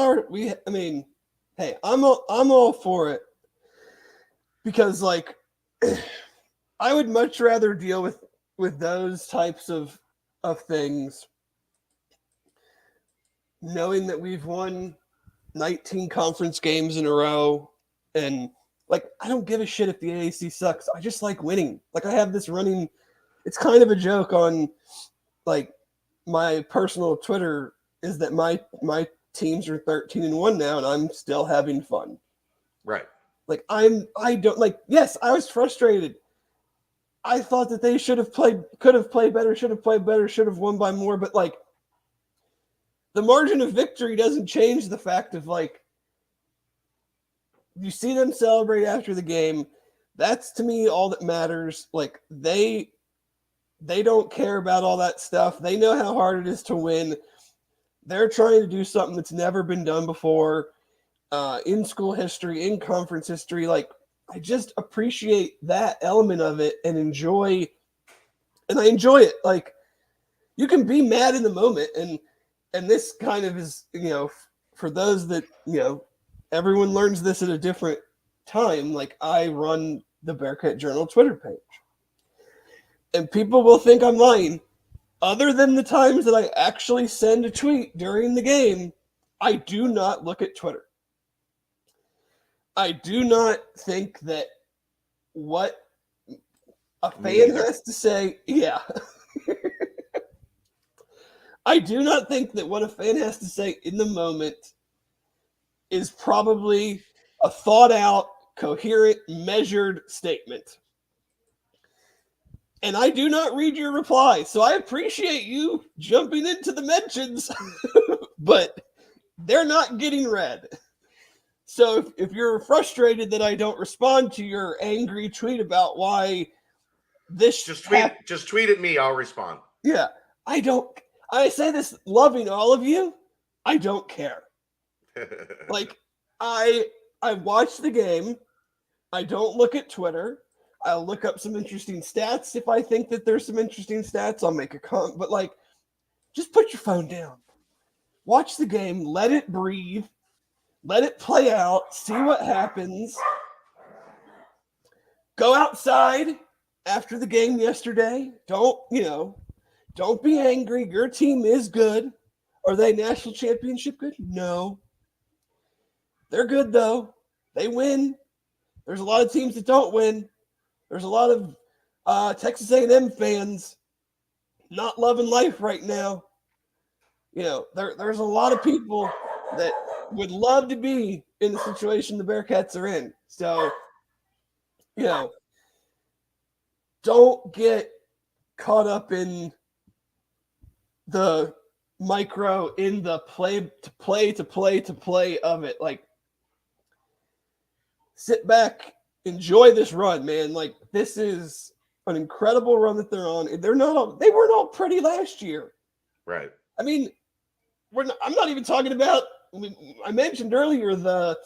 A: hey, I'm all for it, because, like, I would much rather deal with those types of things knowing that we've won 19 conference games in a row, and, like, I don't give a shit if the AAC sucks. I just like winning. Like, I have this running, it's kind of a joke on, like, my personal Twitter is that my teams are 13-1 now, and I'm still having fun.
B: Right.
A: Like, I don't, like, yes, I was frustrated. I thought that they could have played better, should have won by more. But like, the margin of victory doesn't change the fact of like, you see them celebrate after the game. That's to me all that matters. Like they don't care about all that stuff. They know how hard it is to win. They're trying to do something that's never been done before in school history, in conference history. Like, I just appreciate that element of it and I enjoy it. Like, you can be mad in the moment, and this kind of is, for those that, everyone learns this at a different time. Like, I run the Bearcat Journal Twitter page, and people will think I'm lying. Other than the times that I actually send a tweet during the game, I do not look at Twitter. I do not think that what a fan has to say, yeah. I do not think that what a fan has to say in the moment is probably a thought out, coherent, measured statement. And I do not read your reply, so I appreciate you jumping into the mentions, but they're not getting read. So if you're frustrated that I don't respond to your angry tweet about why this
B: just tweet at me, I'll respond.
A: Yeah, I say this loving all of you. I don't care. Like, I watch the game. I don't look at Twitter. I'll look up some interesting stats. If I think that there's some interesting stats, I'll make a comment. But like, just put your phone down. Watch the game. Let it breathe. Let it play out. See what happens. Go outside after the game yesterday. Don't be angry. Your team is good. Are they national championship good? No. They're good, though. They win. There's a lot of teams that don't win. There's a lot of Texas A&M fans not loving life right now. There's a lot of people that would love to be in the situation the Bearcats are in. So, don't get caught up in the micro, in the play of it. Like, sit back, enjoy this run, man. Like, this is an incredible run that they're on. They weren't all pretty last year.
B: Right.
A: I mean, I'm not even talking about, I mentioned earlier the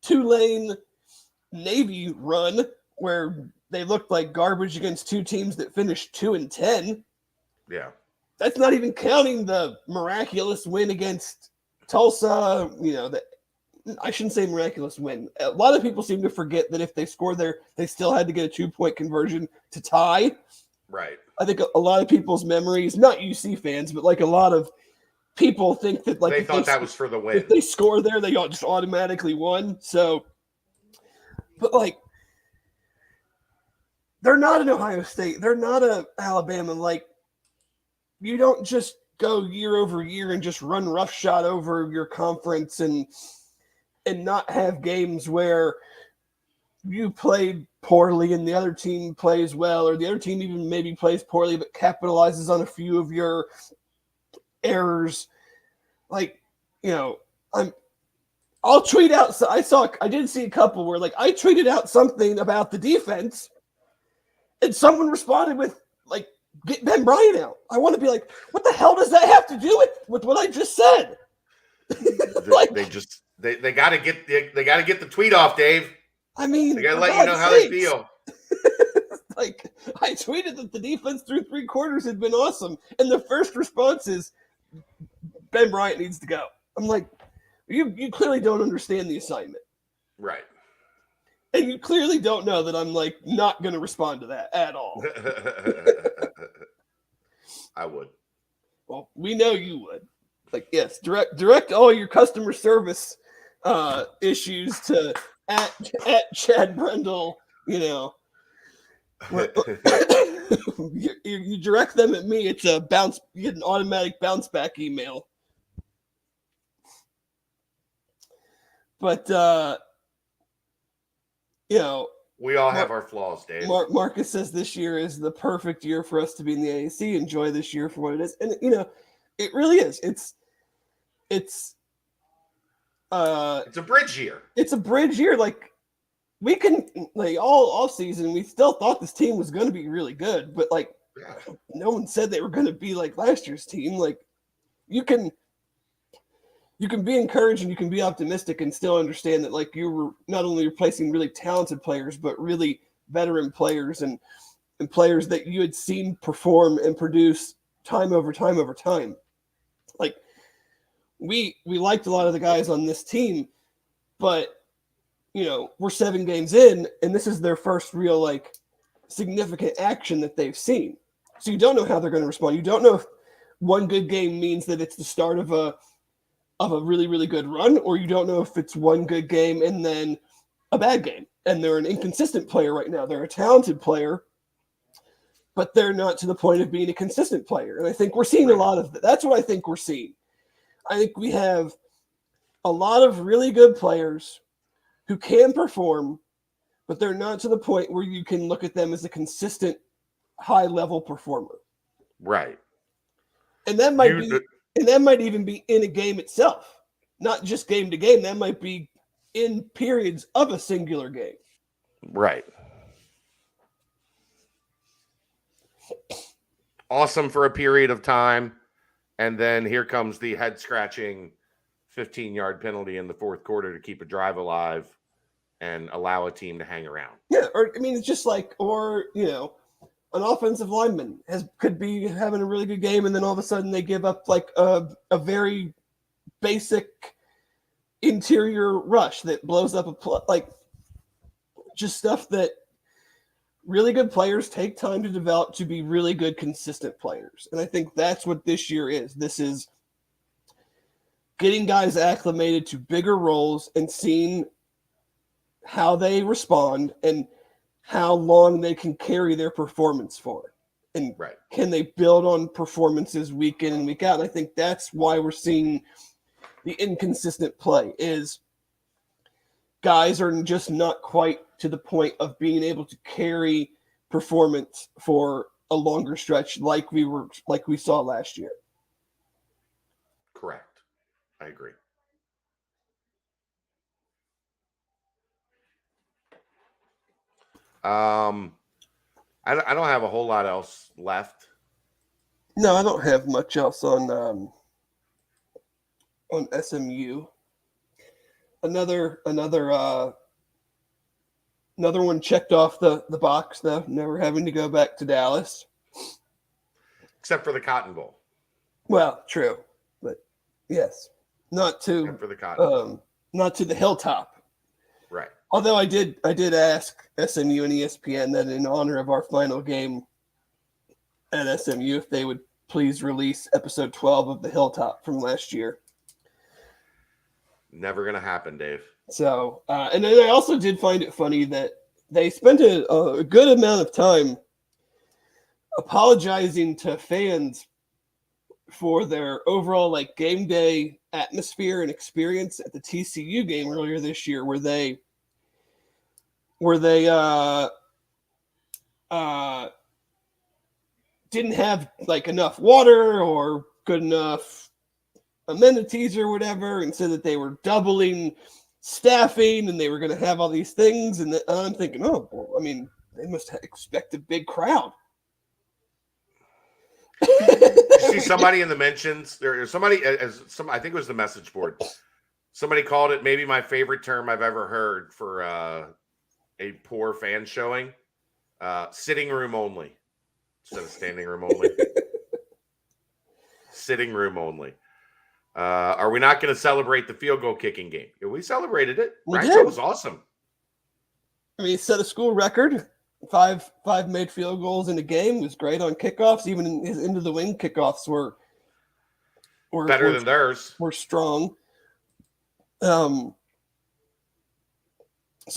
A: Tulane Navy run where they looked like garbage against two teams that finished 2-10.
B: Yeah.
A: That's not even counting the miraculous win against Tulsa. I shouldn't say miraculous win. A lot of people seem to forget that if they scored there, they still had to get a 2-point conversion to tie.
B: Right.
A: I think a lot of people's memories, not UC fans, but like a lot of people think that like
B: they thought that was for the win.
A: If they score there, they just automatically won. So, but like, they're not an Ohio State. They're not a Alabama. Like, you don't just go year over year and just run roughshod over your conference and not have games where you played poorly and the other team plays well, or the other team even maybe plays poorly but capitalizes on a few of your errors. Like, I'll tweet out. So I did see a couple where like I tweeted out something about the defense and someone responded with like, get Ben Bryant out. I want to be like, what the hell does that have to do with what I just said?
B: Like, they got to get the tweet off, Dave.
A: I mean,
B: they got to let you know how they feel.
A: Like, I tweeted that the defense through 3 quarters had been awesome, and the first response is Ben Bryant needs to go. I'm like, you clearly don't understand the assignment,
B: right?
A: And you clearly don't know that I'm like not going to respond to that at all.
B: I would.
A: Well, we know you would. Like, yes, direct all your customer service issues to at Chad Brendel. You direct them at me. It's a bounce. You get an automatic bounce back email. But
B: We all have our flaws, Dave.
A: Marcus says this year is the perfect year for us to be in the AAC. Enjoy this year for what it is. And, it really is. It's
B: a bridge year.
A: It's a bridge year. Like, we can, like, all season, we still thought this team was going to be really good. But, like, no one said they were going to be like last year's team. Like, you can be encouraged and you can be optimistic and still understand that, like, you were not only replacing really talented players, but really veteran players and players that you had seen perform and produce time over time over time. Like, we liked a lot of the guys on this team, but, we're 7 games in, and this is their first real, like, significant action that they've seen. So you don't know how they're going to respond. You don't know if one good game means that it's the start of a really, really good run, or you don't know if it's one good game and then a bad game. And they're an inconsistent player right now. They're a talented player, but they're not to the point of being a consistent player. And I think we're seeing a lot of that. That's what I think we're seeing. I think we have a lot of really good players who can perform, but they're not to the point where you can look at them as a consistent high-level performer.
B: Right.
A: And that might even be in a game itself, not just game to game. That might be in periods of a singular game.
B: Right. Awesome for a period of time. And then here comes the head-scratching 15-yard penalty in the fourth quarter to keep a drive alive and allow a team to hang around.
A: Yeah, it's just like, an offensive lineman could be having a really good game, and then all of a sudden they give up like a very basic interior rush that blows up just stuff that really good players take time to develop to be really good, consistent players. And I think that's what this year is. This is getting guys acclimated to bigger roles and seeing how they respond and how long they can carry their performance for. And can they build on performances week in and week out? And I think that's why we're seeing the inconsistent play is guys are just not quite to the point of being able to carry performance for a longer stretch like we saw last year.
B: Correct. I agree. I don't have a whole lot else left.
A: No, I don't have much else on SMU. Another one checked off the box, though, never having to go back to Dallas.
B: Except for the Cotton Bowl.
A: Well, true. But yes. Not to
B: Except for the Cotton Bowl.
A: Not to the hilltop.
B: Right.
A: Although I did ask SMU and ESPN that in honor of our final game at SMU, if they would please release episode 12 of the Hilltop from last year.
B: Never going to happen, Dave.
A: So, and then I also did find it funny that they spent a good amount of time apologizing to fans for their overall like game day atmosphere and experience at the TCU game earlier this year, where they didn't have like enough water or good enough amenities or whatever, and said that they were doubling staffing and they were going to have all these things. And I'm thinking, they must expect a big crowd.
B: You see somebody in the mentions there's somebody I think it was the message board. Somebody called it maybe my favorite term I've ever heard for a poor fan showing. Sitting room only instead of standing room only. Sitting room only. Are we not going to celebrate the field goal kicking game? Yeah, we celebrated it. It was awesome.
A: He set a school record. Five made field goals in a game. It was great on kickoffs. Even in his into the wing kickoffs were
B: better than theirs.
A: Were strong. So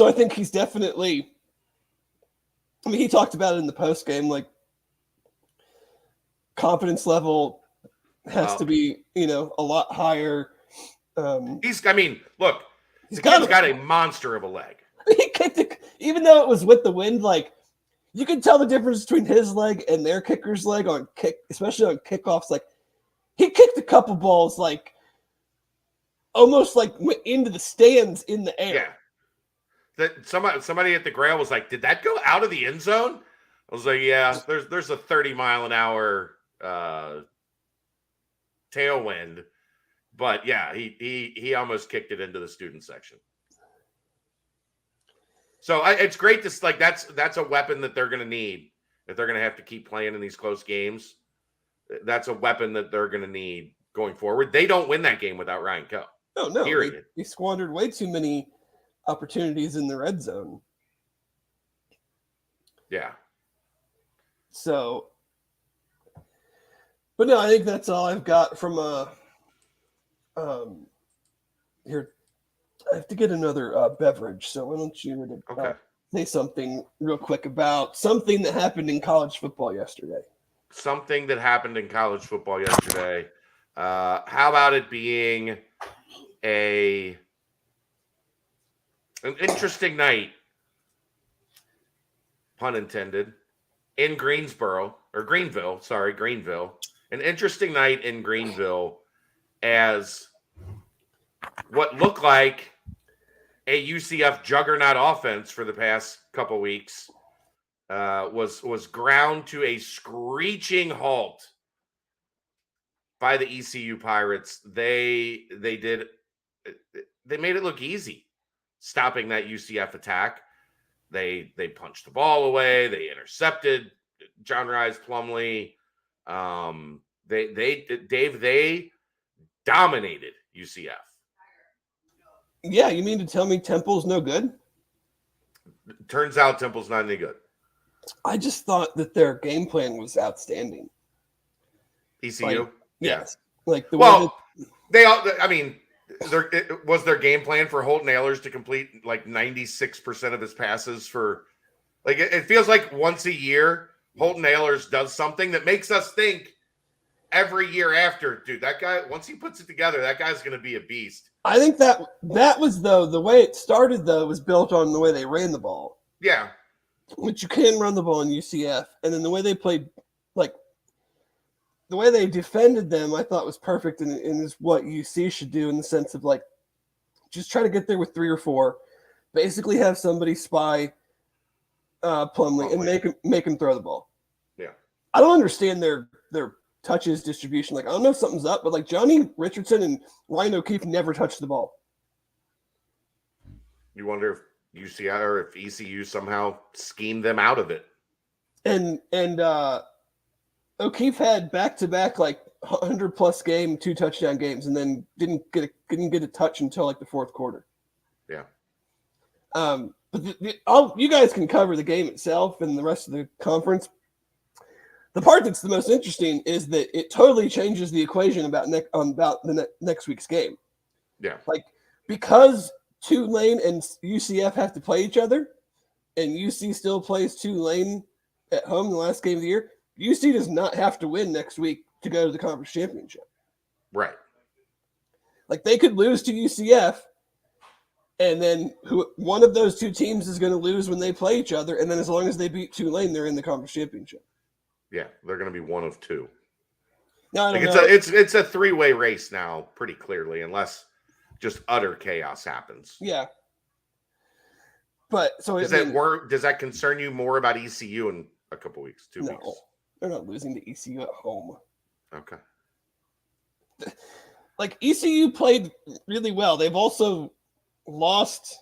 A: I think he's definitely. He talked about it in the post game. Like, confidence level has to be, a lot higher.
B: He's got a monster of a leg.
A: He kicked it, even though it was with the wind. Like you could tell the difference between his leg and their kicker's leg on kick, especially on kickoffs. Like he kicked a couple balls, like almost like went into the stands in the air.
B: Yeah. That somebody at the Grail was like, "Did that go out of the end zone?" I was like, "Yeah, there's a 30-mile-an-hour tailwind, but yeah, he almost kicked it into the student section." So it's great to like that's a weapon that they're going to need if they're going to have to keep playing in these close games. That's a weapon that they're going to need going forward. They don't win that game without Ryan Coe.
A: Oh no,
B: period.
A: They squandered way too many opportunities in the red zone.
B: Yeah.
A: So, but no, I think that's all I've got from here. I have to get another beverage, so why don't you say something real quick about something that happened in college football yesterday?
B: Something that happened in college football yesterday. How about it being an interesting night, pun intended, in Greenville. An interesting night in Greenville as what looked like a UCF juggernaut offense for the past couple weeks was ground to a screeching halt by the ECU Pirates. They made it look easy stopping that UCF attack. They punched the ball away. They intercepted John Rhys Plumlee. They dominated UCF.
A: Yeah, you mean to tell me Temple's no good?
B: Turns out Temple's not any good.
A: I just thought that their game plan was outstanding.
B: ECU?
A: Yes. Like the
B: way they all, I mean, was their game plan for Holton Ahlers to complete like 96% of his passes for like it feels like once a year Holton Ahlers does something that makes us think every year after, dude, that guy, once he puts it together, that guy's going to be a beast.
A: I think that was, though, the way it started, though, was built on the way they ran the ball.
B: Yeah.
A: Which you can run the ball in UCF. And then the way they played, like, the way they defended them, I thought was perfect and is what UC should do in the sense of, like, just try to get there with 3 or 4, basically have somebody spy Plumlee and make him throw the ball.
B: Yeah.
A: I don't understand their touches distribution. Like, I don't know if something's up, but like Johnny Richardson and Ryan O'Keefe never touched the ball.
B: You wonder if UCI or if ECU somehow schemed them out of it.
A: And O'Keefe had back-to-back like 100+ game, 2 touchdown games, and then didn't get a touch until like the fourth quarter.
B: Yeah.
A: But you guys can cover the game itself and the rest of the conference. The part that's the most interesting is that it totally changes the equation about next week's game.
B: Yeah.
A: Like, because Tulane and UCF have to play each other, and UC still plays Tulane at home in the last game of the year, UC does not have to win next week to go to the conference championship.
B: Right.
A: Like, they could lose to UCF, and then one of those 2 teams is going to lose when they play each other, and then as long as they beat Tulane, they're in the conference championship.
B: Yeah, they're going to be one of 2.
A: No,
B: like it's a 3-way race now, pretty clearly, unless just utter chaos happens.
A: Yeah. But so
B: does that concern you more about ECU in a couple weeks, 2 weeks?
A: No, they're not losing to ECU at home.
B: Okay.
A: Like, ECU played really well. They've also lost,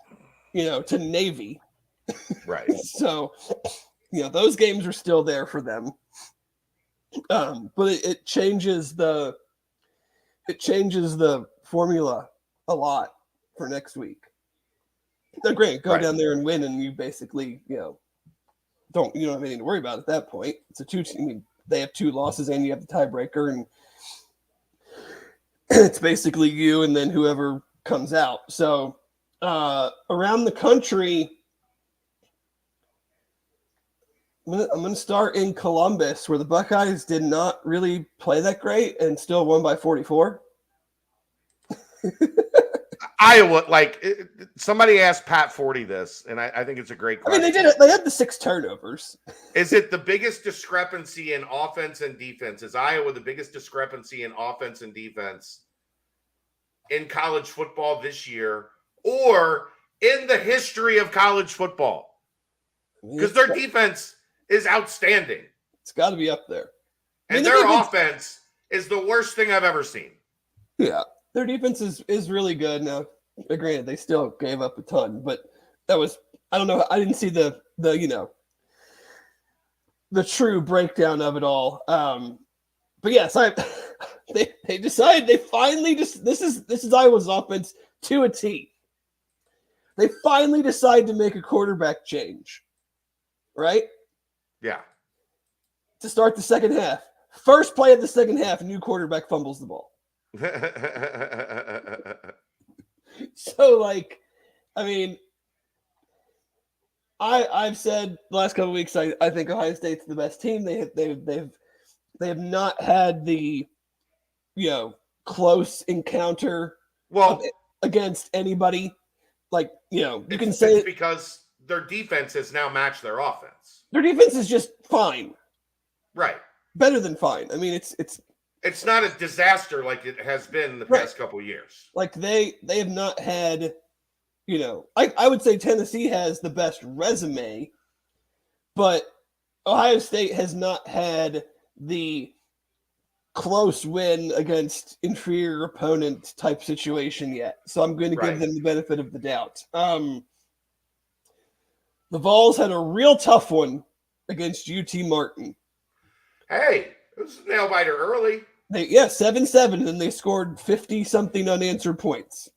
A: to Navy.
B: Right.
A: So, those games are still there for them. But it changes the formula a lot for next week. Now, granted, go down there and win, and you basically, you don't have anything to worry about at that point. It's a 2 team. I mean, they have 2 losses, and you have the tiebreaker, and it's basically you and then whoever comes out. So around the country, I'm going to start in Columbus, where the Buckeyes did not really play that great and still won by 44.
B: Iowa, somebody asked Pat Forty this, and I think it's a great
A: I mean,
B: question.
A: they had the 6 turnovers.
B: Is it the biggest discrepancy in offense and defense? Is Iowa the biggest discrepancy in offense and defense in college football this year or in the history of college football? Because their defense is outstanding.
A: It's got to be up there.
B: And their offense is the worst thing I've ever seen.
A: Yeah, their defense is really good. Now, granted, they still gave up a ton, but that was, I don't know, I didn't see the true breakdown of it all. But yes, they decided they finally just this is Iowa's offense to a T. They finally decided to make a quarterback change, right?
B: Yeah.
A: To start the second half. First play of the second half, a new quarterback fumbles the ball. So, I mean, I've said the last couple of weeks I think Ohio State's the best team. They have not had the close encounter against anybody. You can say
B: it's because their defense has now matched their offense.
A: Their defense is just fine.
B: Right.
A: Better than fine. I mean,
B: it's not a disaster like it has been the past couple of years.
A: They have not had, I would say Tennessee has the best resume, but Ohio State has not had the close win against inferior opponent type situation yet. So I'm going to give them the benefit of the doubt. The Vols had a real tough one against UT Martin.
B: Hey, it was a nail biter early.
A: 7-7, and they scored 50-something unanswered points.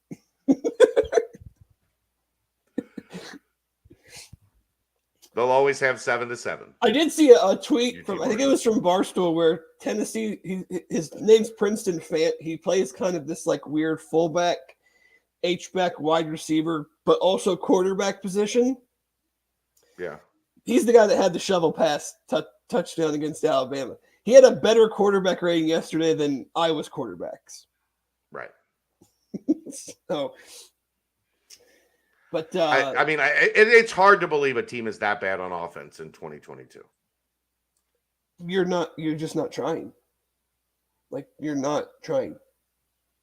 B: They'll always have 7-7.
A: I did see a tweet from, I think it was from Barstool, where Tennessee, his name's Princeton Fant. He plays kind of this weird fullback, H-back wide receiver, but also quarterback position.
B: Yeah.
A: He's the guy that had the shovel pass touchdown against Alabama. He had a better quarterback rating yesterday than Iowa's quarterbacks.
B: Right.
A: So, but
B: it's hard to believe a team is that bad on offense in 2022.
A: You're just not trying. You're not trying.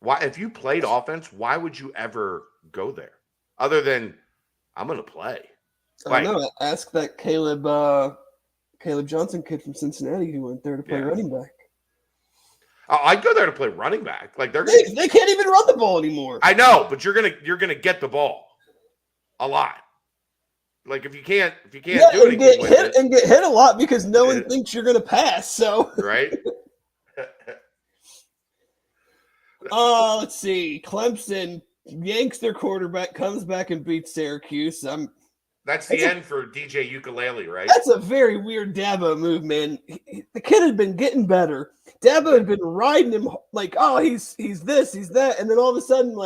B: Why, if you played offense, why would you ever go there? Other than, I'm going to play.
A: I don't know. Ask that Caleb Johnson kid from Cincinnati who went there to play running back.
B: I'd go there to play running back.
A: They can't even run the ball anymore.
B: I know, but you're gonna get the ball a lot. If you can't do anything with it,
A: and get hit a lot because no one thinks you're gonna pass. So
B: right.
A: Let's see. Clemson yanks their quarterback, comes back and beats Syracuse.
B: That's the end for DJ Ukulele, right?
A: That's a very weird Dabo move, man. The kid had been getting better. Dabo had been riding him he's this, he's that, and then all of a sudden,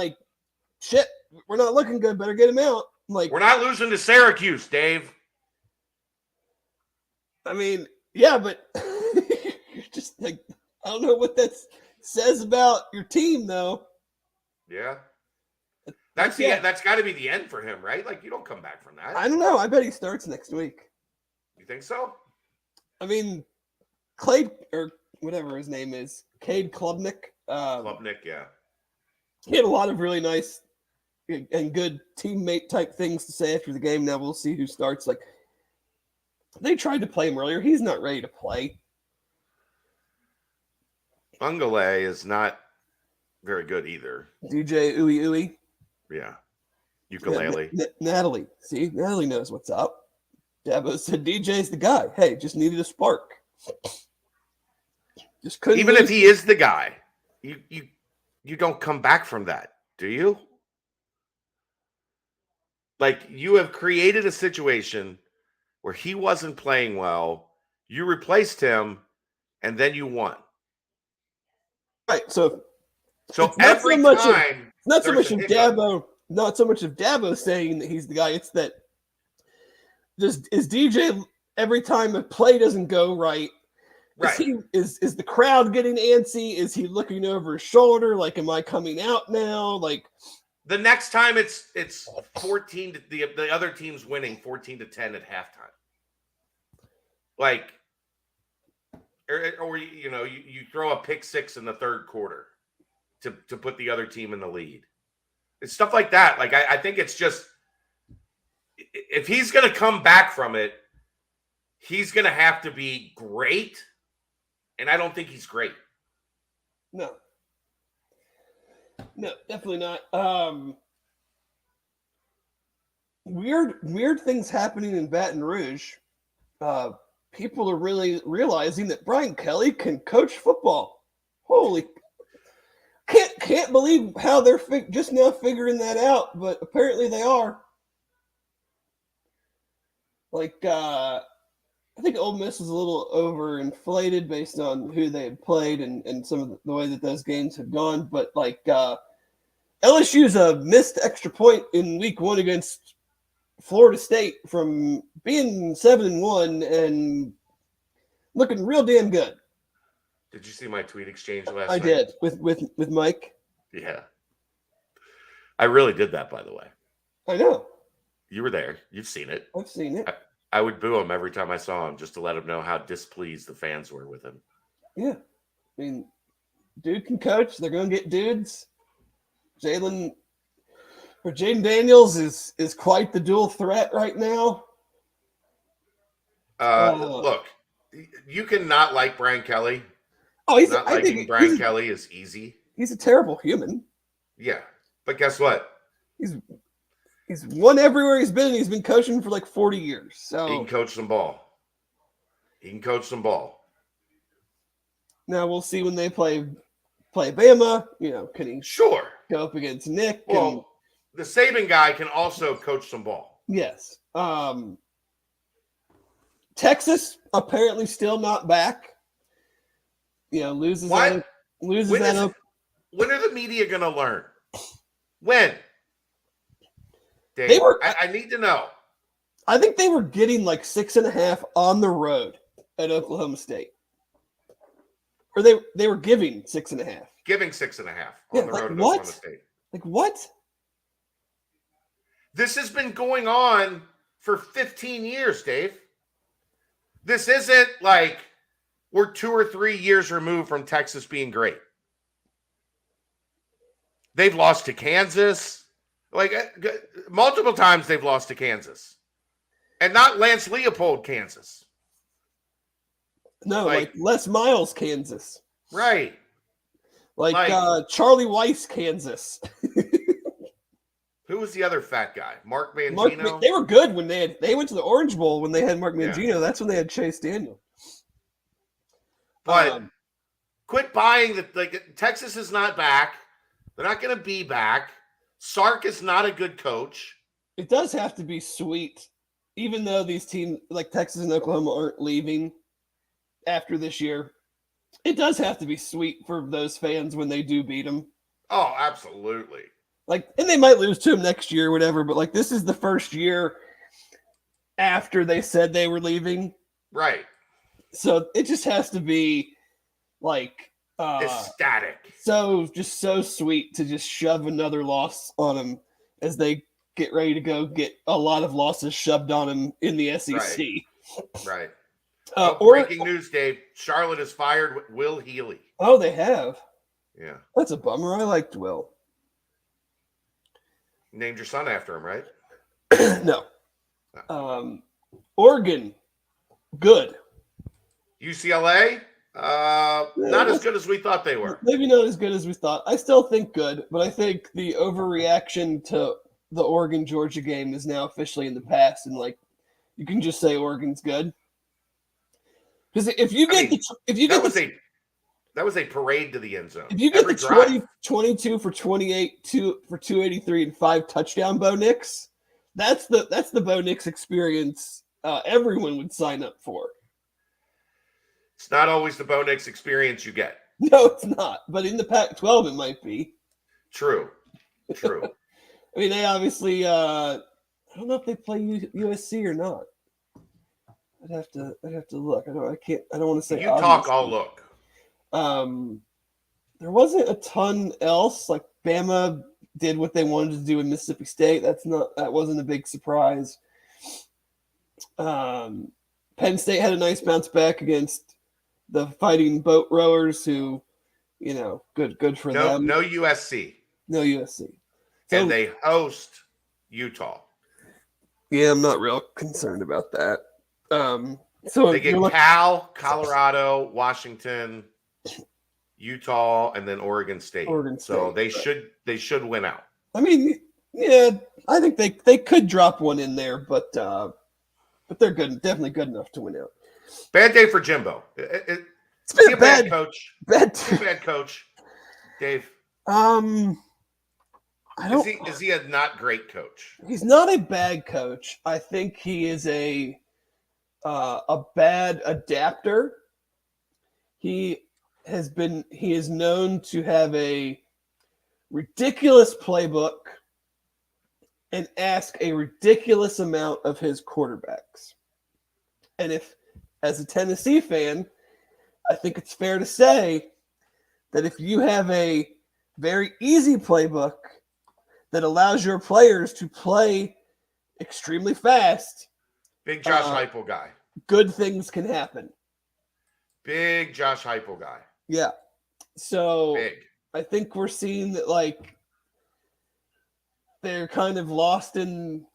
A: shit, we're not looking good. Better get him out.
B: We're not losing to Syracuse, Dave.
A: I mean, yeah, but you're just I don't know what that says about your team, though.
B: Yeah. That's got to be the end for him, right? You don't come back from that.
A: I don't know. I bet he starts next week.
B: You think so?
A: I mean, Clay, or whatever his name is, Cade Klubnik.
B: Klubnik, yeah.
A: He had a lot of really nice and good teammate type things to say after the game. Now we'll see who starts. They tried to play him earlier. He's not ready to play.
B: Ungale is not very good either.
A: DJ Ooey Ooey.
B: Yeah. Ukulele.
A: Natalie. See, Natalie knows what's up. Dabo said DJ's the guy. Hey, just needed a spark. Just couldn't.
B: Even if he is the guy, you don't come back from that, do you? You have created a situation where he wasn't playing well, you replaced him, and then you won.
A: Right. So
B: every time.
A: Not so much of Dabo saying that he's the guy. It's that is DJ every time a play doesn't go right.
B: Right.
A: Is the crowd getting antsy? Is he looking over his shoulder? Am I coming out now?
B: The next time it's 14 to the other team's winning 14-10 at halftime. Like, or you throw a pick six in the third quarter to put the other team in the lead. It's stuff like that. Like, I think it's just, if he's going to come back from it, he's going to have to be great. And I don't think he's great.
A: No, definitely not. Weird things happening in Baton Rouge. People are really realizing that Brian Kelly can coach football. Holy, can't believe how they're just now figuring that out, but apparently they are. Like, I think Ole Miss was a little overinflated based on who they had played and some of the way that those games had gone. But, like, LSU's a missed extra point in week 1 against Florida State from being 7-1 and looking real damn good.
B: Did you see my tweet exchange last night?
A: I did with Mike.
B: Yeah. I really did that, by the way.
A: I know.
B: You were there. You've seen it.
A: I've seen it.
B: I would boo him every time I saw him just to let him know how displeased the fans were with him.
A: Yeah. I mean, dude can coach. They're going to get dudes. Jaden Daniels is quite the dual threat right now.
B: Look, you can not like Brian Kelly.
A: Oh,
B: not liking Brian Kelly is easy.
A: He's a terrible human.
B: Yeah, but guess what?
A: He's won everywhere he's been, and he's been coaching for like 40 years. So
B: he can coach some ball.
A: Now we'll see when they play Bama. Can he
B: sure
A: go up against Nick?
B: Well, the Saban guy can also coach some ball.
A: Yes. Texas apparently still not back. Loses.
B: What?
A: Loses
B: when
A: that up.
B: When are the media going to learn? When? Dave,
A: They were.
B: I need to know.
A: I think they were getting like 6.5 on the road at Oklahoma State, or they were giving 6.5.
B: Giving 6.5 on the road at Oklahoma State.
A: Like what?
B: This has been going on for 15 years, Dave. This isn't like we're 2 or 3 years removed from Texas being great. They've lost to Kansas. Like, multiple times they've lost to Kansas. And not Lance Leopold, Kansas.
A: No, like Les Miles, Kansas.
B: Right.
A: Like Charlie Weiss, Kansas.
B: Who was the other fat guy? Mark Mangino?
A: They were good when they went to the Orange Bowl when they had Mark Mangino. Yeah. That's when they had Chase Daniel.
B: But quit buying that. Like, Texas is not back. They're not going to be back. Sark is not a good coach.
A: It does have to be sweet, even though these teams like Texas and Oklahoma aren't leaving after this year. It does have to be sweet for those fans when they do beat them.
B: Oh, absolutely.
A: Like, and they might lose to them next year or whatever, but like this is the first year after they said they were leaving.
B: Right.
A: So it just has to be like
B: ecstatic.
A: So sweet to just shove another loss on them as they get ready to go get a lot of losses shoved on them in the SEC.
B: Right. Breaking news, Dave. Charlotte has fired Will Healy.
A: Oh, they have?
B: Yeah.
A: That's a bummer. I liked Will.
B: Named your son after him, right?
A: No. Oregon, good.
B: UCLA, not as good as we thought they were.
A: Maybe not as good as we thought. I still think good, but I think the overreaction to the Oregon-Georgia game is now officially in the past, and like you can just say Oregon's good. Because if you get
B: that was a parade to the end zone.
A: If you get the 22 for 28 for 283 and 5 touchdown Bo Nix, that's the Bo Nix experience everyone would sign up for.
B: It's not always the Bo Nix experience you get.
A: No, it's not. But in the Pac-12, it might be.
B: True.
A: I mean, they obviously. I don't know if they play USC or not. I'd have to look. I don't want to say.
B: You talk, I'll look.
A: There wasn't a ton else. Like Bama did what they wanted to do in Mississippi State. That wasn't a big surprise. Penn State had a nice bounce back against the Fighting Boat Rowers, who, good for them.
B: No USC.
A: No USC.
B: So, and they host Utah.
A: Yeah, I'm not real concerned about that. So
B: they get Cal, Colorado, Washington, Utah, and then Oregon State. So they should win out.
A: I mean, yeah, I think they could drop one in there, but they're good, definitely good enough to win out.
B: Bad day for Jimbo.
A: It's been a bad coach.
B: Bad coach, Dave. Is he a not great coach?
A: He's not a bad coach. I think he is a bad adapter. He is known to have a ridiculous playbook and ask a ridiculous amount of his quarterbacks. And as a Tennessee fan, I think it's fair to say that if you have a very easy playbook that allows your players to play extremely fast,
B: big Josh Heupel guy,
A: good things can happen.
B: Big Josh Heupel guy.
A: Yeah. So
B: big.
A: I think we're seeing that, they're kind of lost in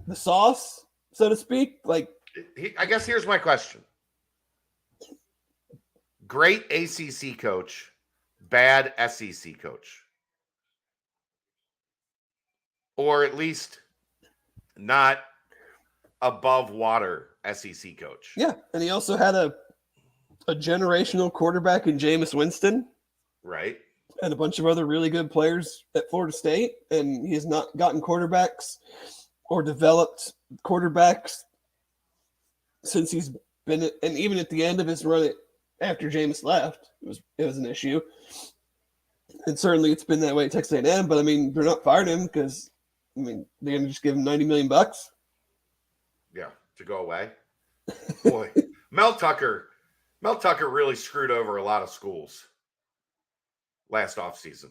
A: the sauce, so to speak.
B: I guess here's my question. Great ACC coach, bad SEC coach. Or at least not above water SEC coach.
A: Yeah, and he also had a generational quarterback in Jameis Winston.
B: Right.
A: And a bunch of other really good players at Florida State, and he has not gotten quarterbacks or developed quarterbacks since he's been, and even at the end of his run after Jameis left, it was an issue. And certainly it's been that way at Texas A&M, but I mean, they're not firing him because, they're going to just give him $90 million.
B: Yeah, to go away. Boy, Mel Tucker really screwed over a lot of schools last offseason.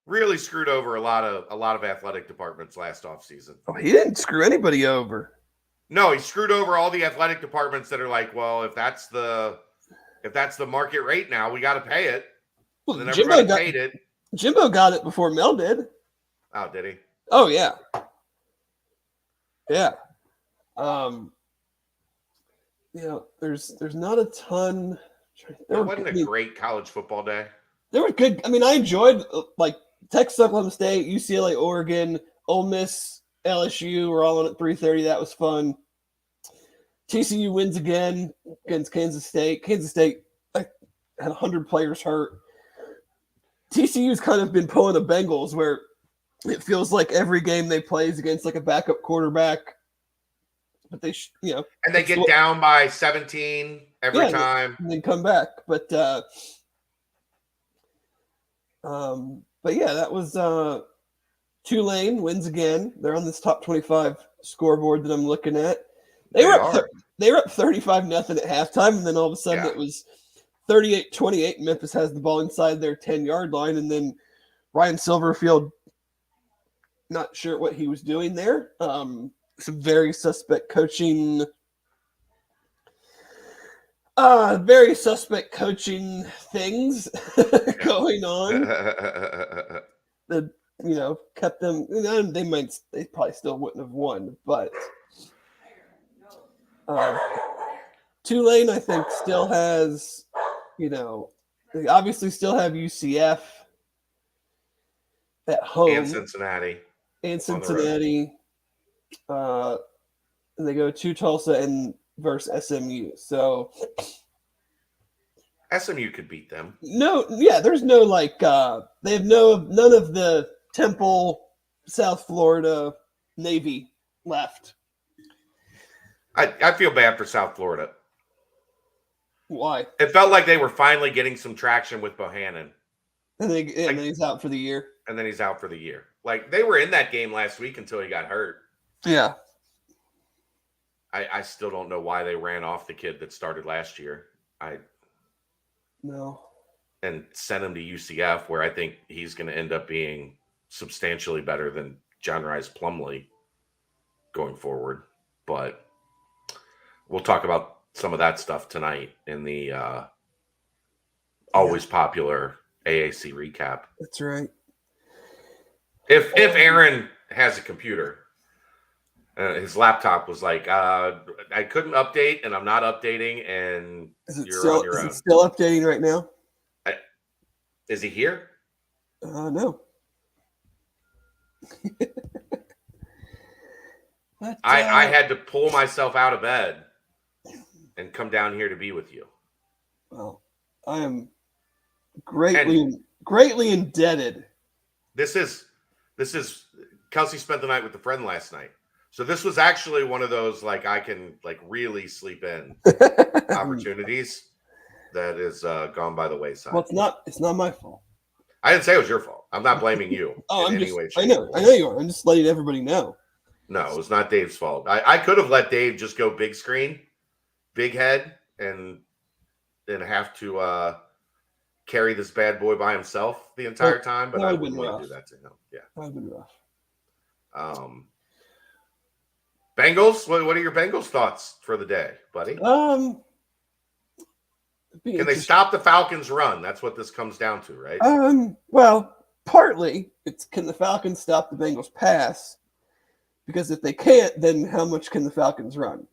B: Really screwed over a lot of athletic departments last offseason.
A: Oh, he didn't screw anybody over.
B: No, he screwed over all the athletic departments that are like, well, if that's the market rate now, we got to pay it.
A: Well,
B: then everybody paid it.
A: Jimbo got it before Mel did.
B: Oh, did he?
A: Oh, yeah. Yeah. There's not a ton.
B: It wasn't a great college football day.
A: They were good. I mean, I enjoyed Texas, Oklahoma State, UCLA, Oregon, Ole Miss, LSU were all on at 3:30. That was fun. TCU wins again against Kansas State. Kansas State had 100 players hurt. TCU's kind of been pulling the Bengals where it feels like every game they play is against a backup quarterback. But they,
B: and they get down by 17 every time,
A: and then come back. But yeah, that was Tulane wins again. They're on this top 25 scoreboard that I'm looking at. They were up 35-0 at halftime, and then all of a sudden it was 38-28. Memphis has the ball inside their 10-yard line, and then Ryan Silverfield, not sure what he was doing there. Some very suspect coaching. Very suspect coaching things going on. That kept them. They probably still wouldn't have won, but Tulane, I think, still has. They obviously still have UCF at home
B: and Cincinnati.
A: And they go to Tulsa and versus SMU. So
B: SMU could beat them.
A: There's no they have none of the Temple, South Florida Navy left.
B: I feel bad for South Florida.
A: Why?
B: It felt like they were finally getting some traction with Bohannon.
A: And then he's out for the year.
B: And then he's out for the year. They were in that game last week until he got hurt.
A: Yeah.
B: I still don't know why they ran off the kid that started last year.
A: No.
B: And sent him to UCF, where I think he's going to end up being substantially better than John Rice Plumlee going forward. But we'll talk about some of that stuff tonight in the always popular AAC recap.
A: That's right.
B: If Aaron has a computer, his laptop was like, I couldn't update, and I'm not updating, and you're on your own.
A: Is it still updating right now?
B: Is he here?
A: No. But,
B: I had to pull myself out of bed and come down here to be with you.
A: Well, I am greatly indebted.
B: This is Kelsey spent the night with a friend last night. So this was actually one of those like I can like really sleep in opportunities that is gone by the wayside.
A: Well, it's not my fault.
B: I didn't say it was your fault. I'm not blaming you.
A: I know you are. I'm just letting everybody know.
B: No, it was not Dave's fault. I could have let Dave just go big screen, big head, and then have to carry this bad boy by himself the entire time, but I wouldn't want to do that to him. Yeah.
A: That would have been rough.
B: Bengals, what are your Bengals thoughts for the day, buddy?
A: Can
B: they stop the Falcons' run? That's what this comes down to, right?
A: Well, partly it's can the Falcons stop the Bengals pass? Because if they can't, then how much can the Falcons run?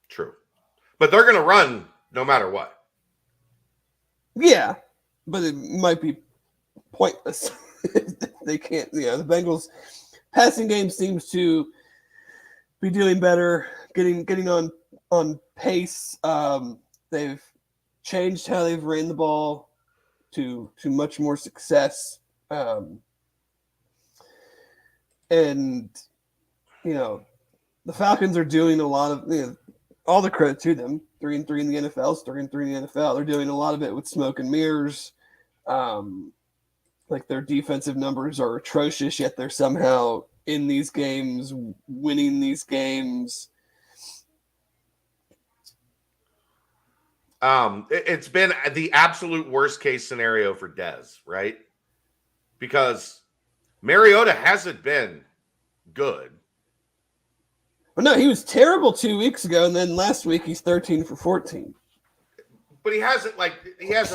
B: True. But they're going to run no matter what.
A: Yeah, but it might be pointless if they can't. The Bengals passing game seems to be doing better, getting on pace. They've changed how they've ran the ball to much more success. And the Falcons are doing a lot of all the credit to them. 3-3 in the NFL, 3-3 in the NFL. They're doing a lot of it with smoke and mirrors. Like their defensive numbers are atrocious, yet they're somehow in these games, winning these games.
B: It's been the absolute worst case scenario for Dez, right? Because Mariota hasn't been good.
A: Well, no, he was terrible 2 weeks ago, and then last week he's 13 for 14.
B: But he hasn't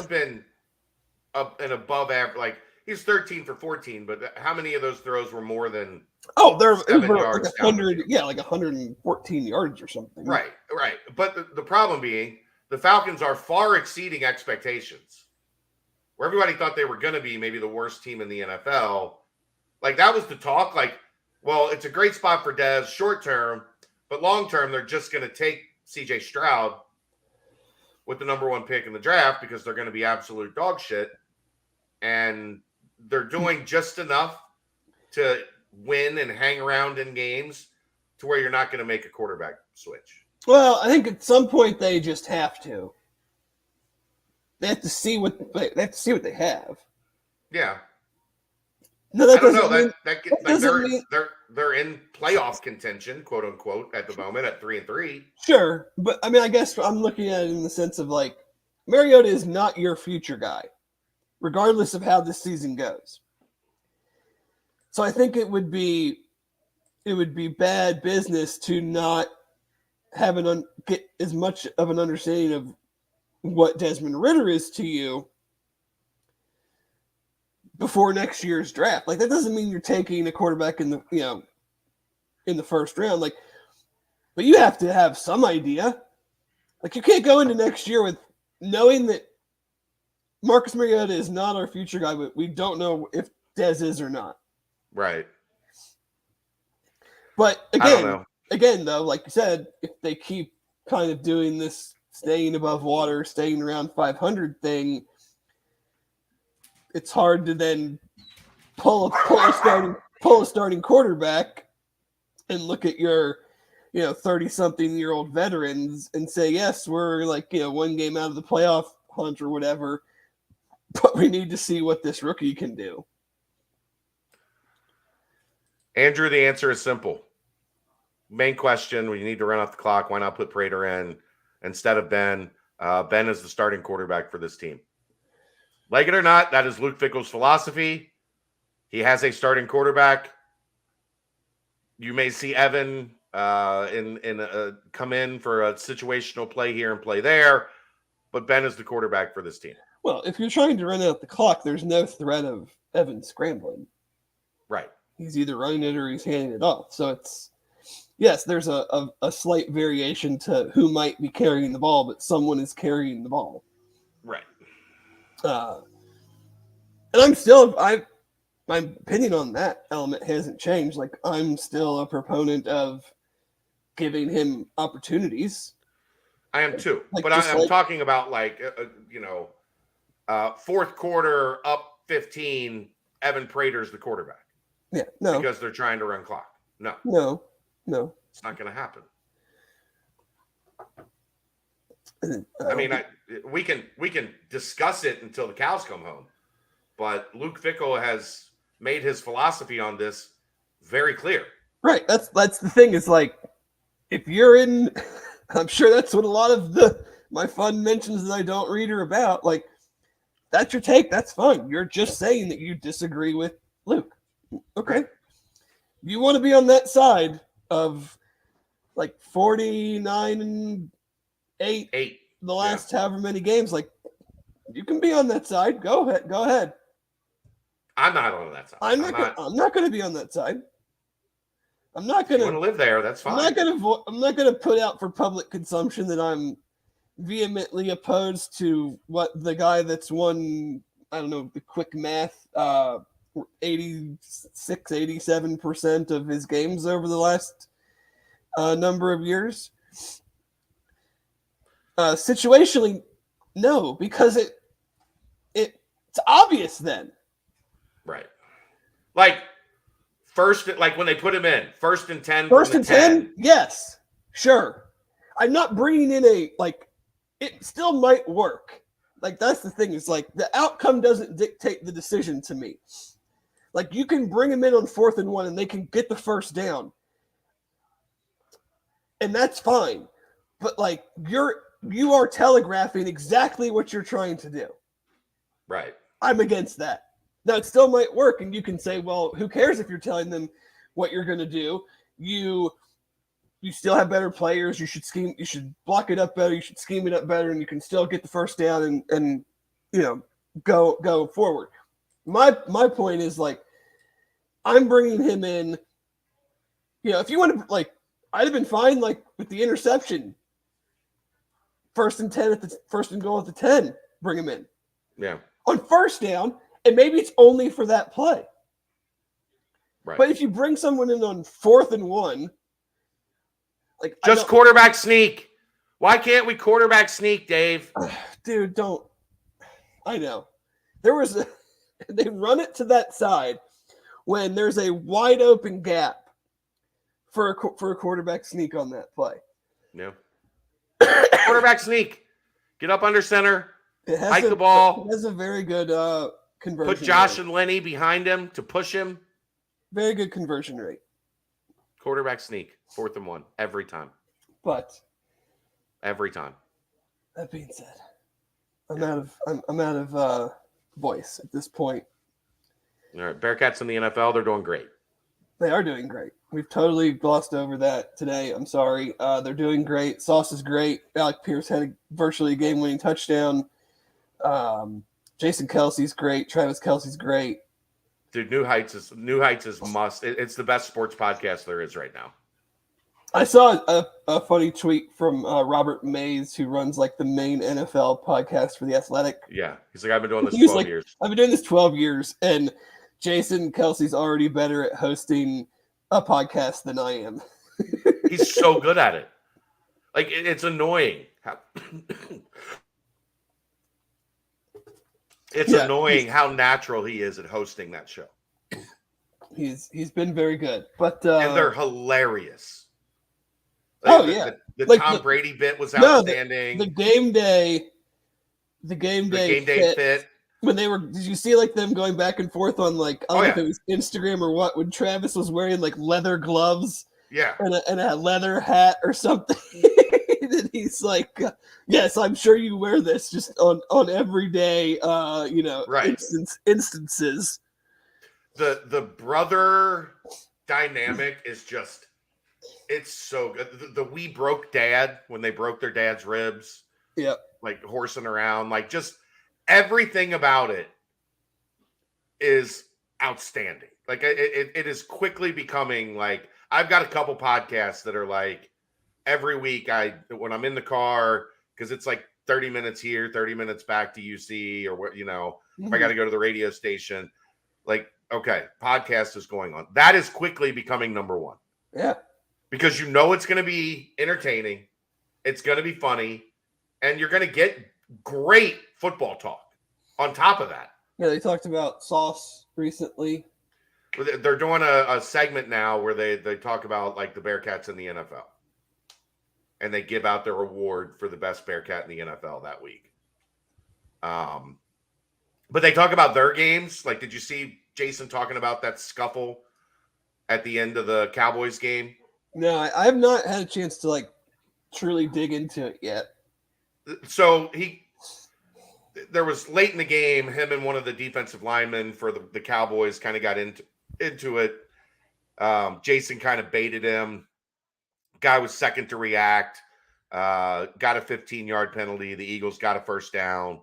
B: been an above average. Like he's 13 for 14, but how many of those throws were more than 7 yards?
A: Like 100, like 114 yards or something.
B: Right. But the problem being the Falcons are far exceeding expectations. Where everybody thought they were going to be maybe the worst team in the NFL. Like that was the talk. Like, well, it's a great spot for Dez short term, but long term, they're just going to take CJ Stroud with the number 1 pick in the draft because they're going to be absolute dog shit. And they're doing just enough to win and hang around in games to where you're not going to make a quarterback switch.
A: Well, I think at some point they just have to. They have to see what they have.
B: Yeah.
A: No, that
B: I don't
A: doesn't
B: know. They're in playoff contention, quote unquote, at the moment at 3-3.
A: Sure, but I mean, I guess I'm looking at it in the sense of like Mariota is not your future guy, regardless of how this season goes. So I think it would be bad business to not have get as much of an understanding of what Desmond Ridder is to you before next year's draft. Like that doesn't mean you're taking a quarterback in the first round. Like, but you have to have some idea. Like you can't go into next year with knowing that Marcus Mariota is not our future guy, but we don't know if Dez is or not.
B: Right.
A: But again, though, like you said, if they keep kind of doing this staying above water, staying around 500 thing, it's hard to then pull a starting quarterback and look at your 30-something-year-old veterans and say, yes, we're like 1 game out of the playoff hunt or whatever, but we need to see what this rookie can do.
B: Andrew, the answer is simple. Main question, when you need to run off the clock, why not put Prater in instead of Ben? Ben is the starting quarterback for this team. Like it or not, that is Luke Fickell's philosophy. He has a starting quarterback. You may see Evan come in for a situational play here and play there, but Ben is the quarterback for this team.
A: Well, if you're trying to run out the clock, there's no threat of Evan scrambling.
B: Right.
A: He's either running it or he's handing it off. So it's, yes, there's a slight variation to who might be carrying the ball, but someone is carrying the ball.
B: Right.
A: And I'm still, my opinion on that element hasn't changed. Like, I'm still a proponent of giving him opportunities.
B: I am too. But I'm talking about fourth quarter up 15, Evan Prater's the quarterback.
A: Yeah, no.
B: Because they're trying to run clock. No. It's not going to happen. I mean, we can discuss it until the cows come home, but Luke Fickell has made his philosophy on this very clear.
A: Right. That's the thing. Is like, if you're in, I'm sure that's what a lot of my fun mentions that I don't read are about. Like, that's your take. That's fine. You're just saying that you disagree with Luke. Okay.
B: Right.
A: You want to be on that side of like 49-8 the last however many games. Like, you can be on that side. Go ahead.
B: I'm not on that side.
A: I'm not going to be on that side. I'm not going
B: to live there. That's fine.
A: I'm not going to put out for public consumption that I'm vehemently opposed to what the guy that's won, I don't know, the quick math, 87% of his games over the last number of years. Situationally, no, because it's obvious then.
B: Right. Like when they put him in, 1st and 10.
A: First and 10? Yes. Sure. I'm not bringing in it still might work. Like, that's the thing, is like the outcome doesn't dictate the decision to me. Like, you can bring them in on 4th and 1 and they can get the first down. And that's fine. But like, you are telegraphing exactly what you're trying to do.
B: Right.
A: I'm against that. Now, it still might work, and you can say, well, who cares if you're telling them what you're going to do? You still have better players. You should block it up better. You should scheme it up better, and you can still get the first down and go forward. My point is, like, I'm bringing him in. If you want to, like, I'd have been fine, like, with the interception. 1st and 10 first and goal at the 10. Bring him in.
B: Yeah.
A: On first down, and maybe it's only for that play.
B: Right.
A: But if you bring someone in on 4th and 1, like,
B: just quarterback sneak. Why can't we quarterback sneak, Dave?
A: Dude, don't. I know. They run it to that side when there's a wide open gap for a quarterback sneak on that play.
B: No. Quarterback sneak. Get up under center. Hike the ball.
A: It has a very good conversion
B: Put Josh
A: rate.
B: and Lenny behind him to push him.
A: Very good conversion rate.
B: Quarterback sneak. 4th and 1. Every time.
A: But
B: every time.
A: That being said, I'm out of voice at this point.
B: All right. Bearcats in the NFL, they're doing great.
A: They are doing great. We've totally glossed over that today. I'm sorry. They're doing great. Sauce is great. Alec Pierce had virtually a game-winning touchdown. Jason Kelsey's great. Travis Kelsey's great.
B: Dude, New Heights is must. It's the best sports podcast there is right now.
A: I saw a funny tweet from Robert Mays, who runs like the main NFL podcast for The Athletic.
B: Yeah, he's like, I've been doing this 12 years.
A: I've been doing this 12 years, and Jason Kelsey's already better at hosting a podcast than I am.
B: He's so good at it. Like, it's annoying. It's annoying how natural he is at hosting that show.
A: He's been very good, but
B: and they're hilarious.
A: Like,
B: the Tom Brady bit was outstanding.
A: The game day fit. When they were, did you see like them going back and forth on like, I don't know if it was Instagram or what, when Travis was wearing like leather gloves, and a leather hat or something. And he's like, yes, I'm sure you wear this just on everyday, instances.
B: The brother dynamic is just, it's so good. The we broke dad when they broke their dad's ribs.
A: Yep.
B: Like horsing around, like just everything about it is outstanding. Like it is quickly becoming like, I've got a couple podcasts that are like every week when I'm in the car, because it's like 30 minutes here, 30 minutes back to UC or what, if I got to go to the radio station, like, okay, podcast is going on. That is quickly becoming number one.
A: Yeah.
B: Because it's going to be entertaining. It's going to be funny. And you're going to get great football talk on top of that.
A: Yeah, they talked about Sauce recently.
B: They're doing a segment now where they talk about like the Bearcats in the NFL. And they give out their award for the best Bearcat in the NFL that week. But they talk about their games. Like, did you see Jason talking about that scuffle at the end of the Cowboys game?
A: No, I have not had a chance to like truly dig into it yet.
B: So there was late in the game, him and one of the defensive linemen for the Cowboys kind of got into it. Jason kind of baited him. Guy was second to react. Got a 15-yard penalty. The Eagles got a first down.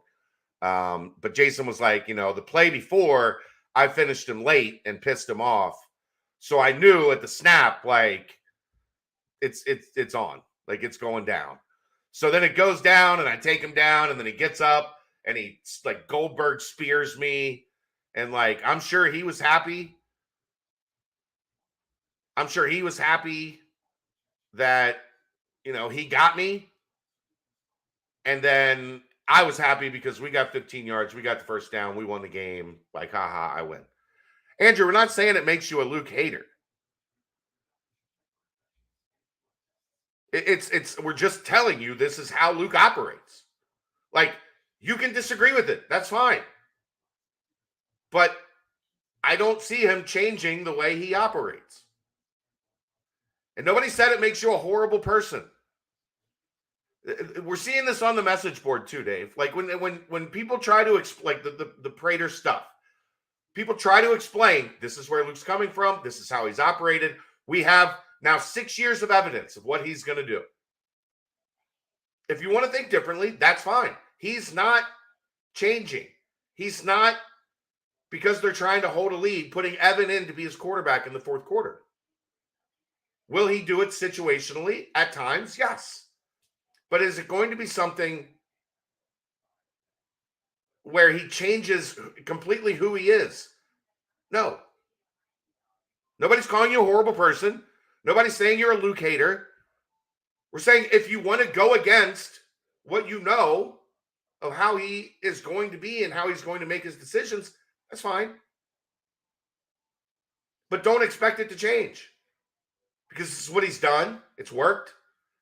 B: But Jason was like, the play before, I finished him late and pissed him off. So I knew at the snap, like, it's on. Like, it's going down. So then it goes down, and I take him down, and then he gets up, and he, like, Goldberg spears me. And, like, I'm sure he was happy. I'm sure he was happy that, he got me. And then I was happy because we got 15 yards. We got the first down. We won the game. Like, haha, I win. Andrew, we're not saying it makes you a Luke hater. We're just telling you this is how Luke operates. Like, you can disagree with it. That's fine. But I don't see him changing the way he operates. And nobody said it makes you a horrible person. We're seeing this on the message board too, Dave. Like when people try to explain the Prater stuff, people try to explain this is where Luke's coming from. This is how he's operated. We have now 6 years of evidence of what he's going to do. If you want to think differently, that's fine. He's not changing. He's not, because they're trying to hold a lead, putting Evan in to be his quarterback in the fourth quarter. Will he do it situationally? At times, yes. But is it going to be something where he changes completely who he is? No. Nobody's calling you a horrible person. Nobody's saying you're a Luke hater. We're saying if you want to go against what you know of how he is going to be and how he's going to make his decisions, that's fine. But don't expect it to change. Because this is what he's done. It's worked.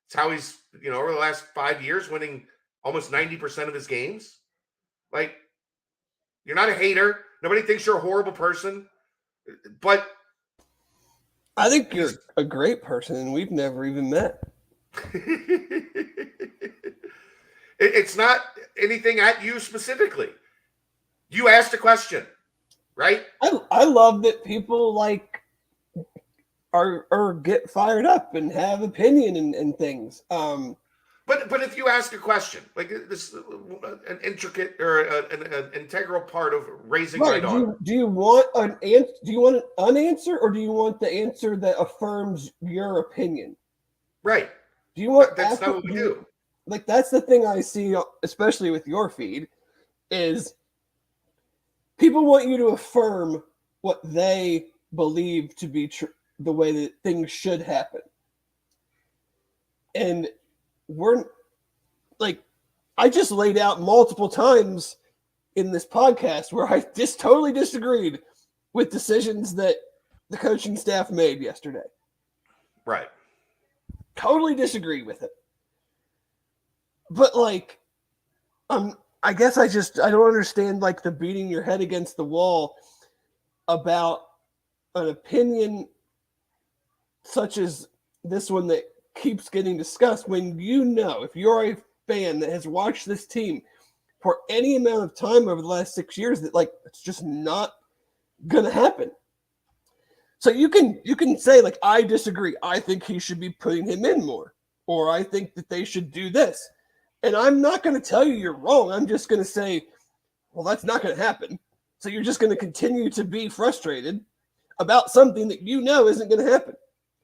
B: It's how he's, over the last 5 years, winning almost 90% of his games. Like, you're not a hater. Nobody thinks you're a horrible person. But
A: I think you're a great person, and we've never even met.
B: It's not anything at you specifically. You asked a question, right?
A: I love that people like are get fired up and have opinion and things.
B: But if you ask a question, like this, an intricate or an integral part of raising my daughter.
A: Do you want an answer? Do you want an unanswer, or do you want the answer that affirms your opinion?
B: Right.
A: Do you want?
B: That's not what we do.
A: Like, that's the thing I see, especially with your feed, is people want you to affirm what they believe to be true, the way that things should happen. And we're like, I just laid out multiple times in this podcast where I just totally disagreed with decisions that the coaching staff made yesterday.
B: Right.
A: Totally disagree with it. But like, I guess I don't understand like the beating your head against the wall about an opinion such as this one that keeps getting discussed when if you're a fan that has watched this team for any amount of time over the last 6 years, that like it's just not gonna happen. So you can say, like, I disagree. I think he should be putting him in more, or I think that they should do this. And I'm not going to tell you you're wrong. I'm just going to say, well, that's not going to happen. So you're just going to continue to be frustrated about something that you know isn't going to happen.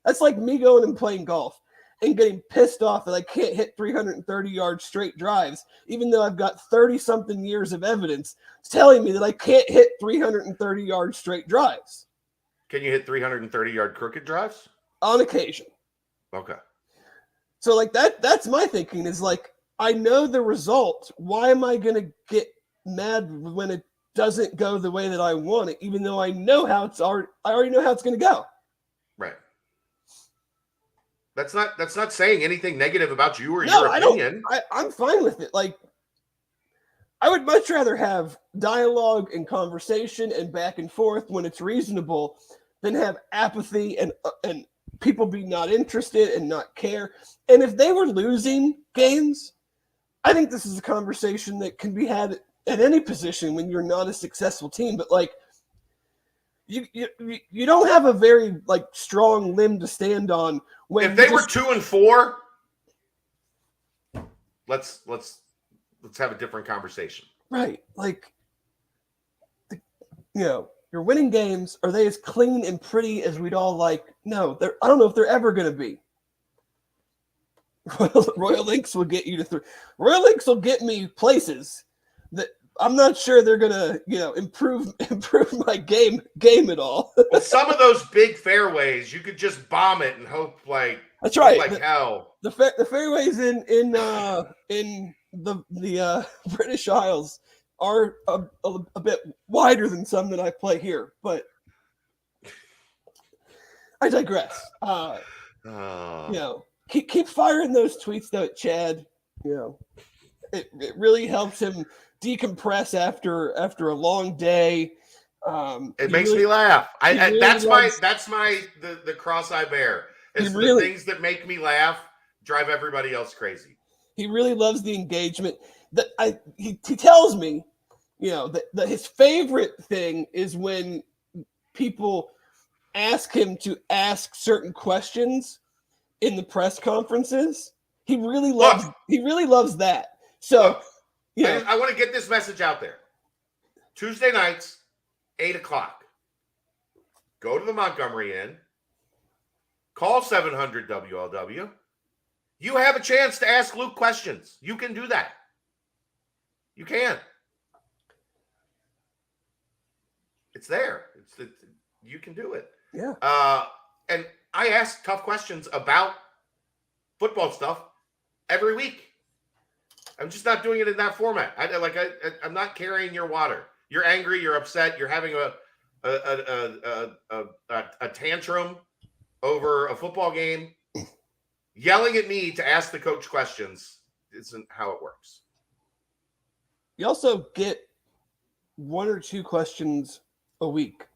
A: That's like me going and playing golf and getting pissed off that I can't hit 330-yard straight drives, even though I've got 30-something years of evidence telling me that I can't hit 330-yard straight drives.
B: Can you hit 330-yard crooked drives?
A: On occasion.
B: Okay.
A: So, like, that's my thinking is, like, I know the result. Why am I going to get mad when it doesn't go the way that I want it, even though I know how I already know how it's going to go?
B: Right. That's not saying anything negative about you or your opinion.
A: I'm fine with it. Like, I would much rather have dialogue and conversation and back and forth when it's reasonable than have apathy and people be not interested and not care. And if they were losing games, I think this is a conversation that can be had at any position when you're not a successful team. But, like, you don't have a very, like, strong limb to stand on when
B: if they were 2-4, let's have a different conversation.
A: Right. Like, you're winning games. Are they as clean and pretty as we'd all like? No, I don't know if they're ever going to be. Royal Links will get you to 3. Royal Links will get me places that I'm not sure they're going to, improve my game at all.
B: Well, some of those big fairways, you could just bomb it and hope like
A: that's right.
B: Like hell.
A: The fairways in the British Isles are a bit wider than some that I play here, but I digress. Keep firing those tweets though at Chad. It really helps him decompress after a long day.
B: It makes me laugh. That's the cross I bear. It's the things that make me laugh drive everybody else crazy.
A: He really loves the engagement. He tells me, that his favorite thing is when people ask him to ask certain questions in the press conferences. He really loves that. So,
B: I want to get this message out there. Tuesday nights, 8:00. Go to the Montgomery Inn. Call 700 WLW. You have a chance to ask Luke questions. You can do that. You can. It's there. You can do it.
A: Yeah.
B: And I ask tough questions about football stuff every week. I'm just not doing it in that format. I'm not carrying your water. You're angry. You're upset. You're having a tantrum over a football game. Yelling at me to ask the coach questions isn't how it works.
A: You also get 1 or 2 questions a week.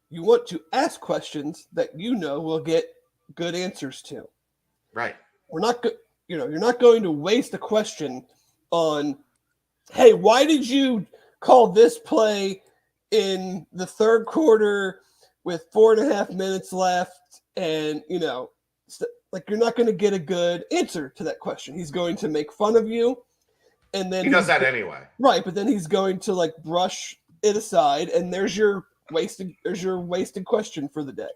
A: You want to ask questions that will get good answers to.
B: Right.
A: We're not you're not going to waste a question on, hey, why did you call this play in the third quarter with 4.5 minutes left? And, you're not going to get a good answer to that question. He's going to make fun of you. And then
B: he does that anyway.
A: Right. But then he's going to brush it aside. And there's your wasted question for the day.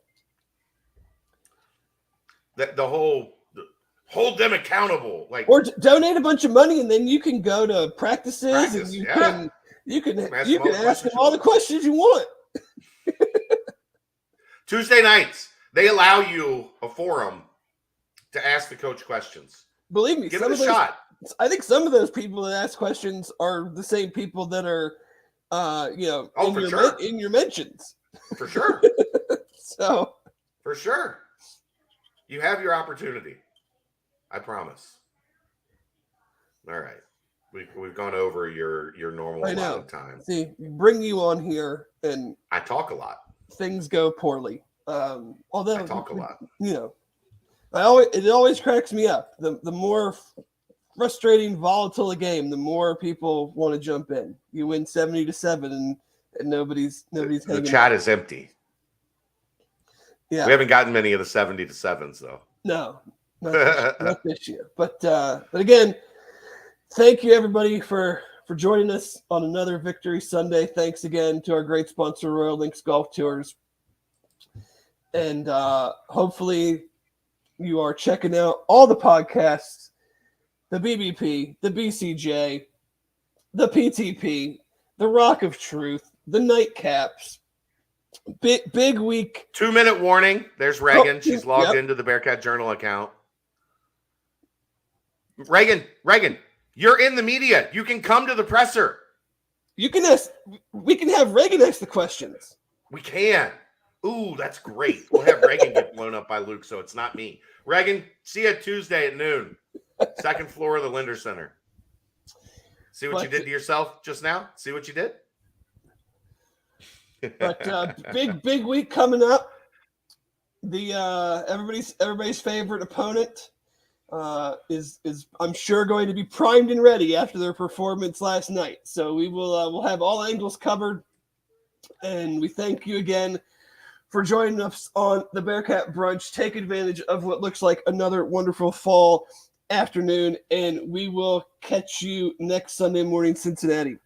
B: The whole hold them accountable,
A: or donate a bunch of money, and then you can go to practices and you can ask them all the questions you want.
B: Tuesday nights, they allow you a forum to ask the coach questions.
A: Believe me,
B: give it a shot.
A: I think some of those people that ask questions are the same people that are, in your mentions.
B: For sure.
A: So,
B: for sure, you have your opportunity. I promise. All right, we've gone over your normal amount of time.
A: See, bring you on here, and
B: I talk a lot.
A: Things go poorly. Although
B: I talk a lot.
A: It always cracks me up. The more frustrating, volatile a game, the more people want to jump in. You win 70-7, and nobody's hanging.
B: The chat is empty.
A: Yeah.
B: We haven't gotten many of the 70-7s though.
A: No, not this year. But again, thank you everybody for joining us on another Victory Sunday. Thanks again to our great sponsor, Royal Links Golf Tours. And hopefully you are checking out all the podcasts, the BBP, the BCJ, the PTP, the Rock of Truth, the Nightcaps. Big week.
B: 2-minute warning. There's Reagan.
A: Oh,
B: She's logged
A: yep.
B: into the Bearcat Journal account. Reagan, you're in the media. You can come to the presser.
A: You can ask. We can have Reagan ask the questions.
B: We can. Ooh, that's great. We'll have Reagan get blown up by Luke, so it's not me. Reagan, see you Tuesday at noon. Second floor of the Linder Center. See what you did to yourself just now? See what you did?
A: But big week coming up. The everybody's favorite opponent is I'm sure going to be primed and ready after their performance last night. So we will we'll have all angles covered, and we thank you again for joining us on the Bearcat Brunch. Take advantage of what looks like another wonderful fall afternoon, and we will catch you next Sunday morning, Cincinnati.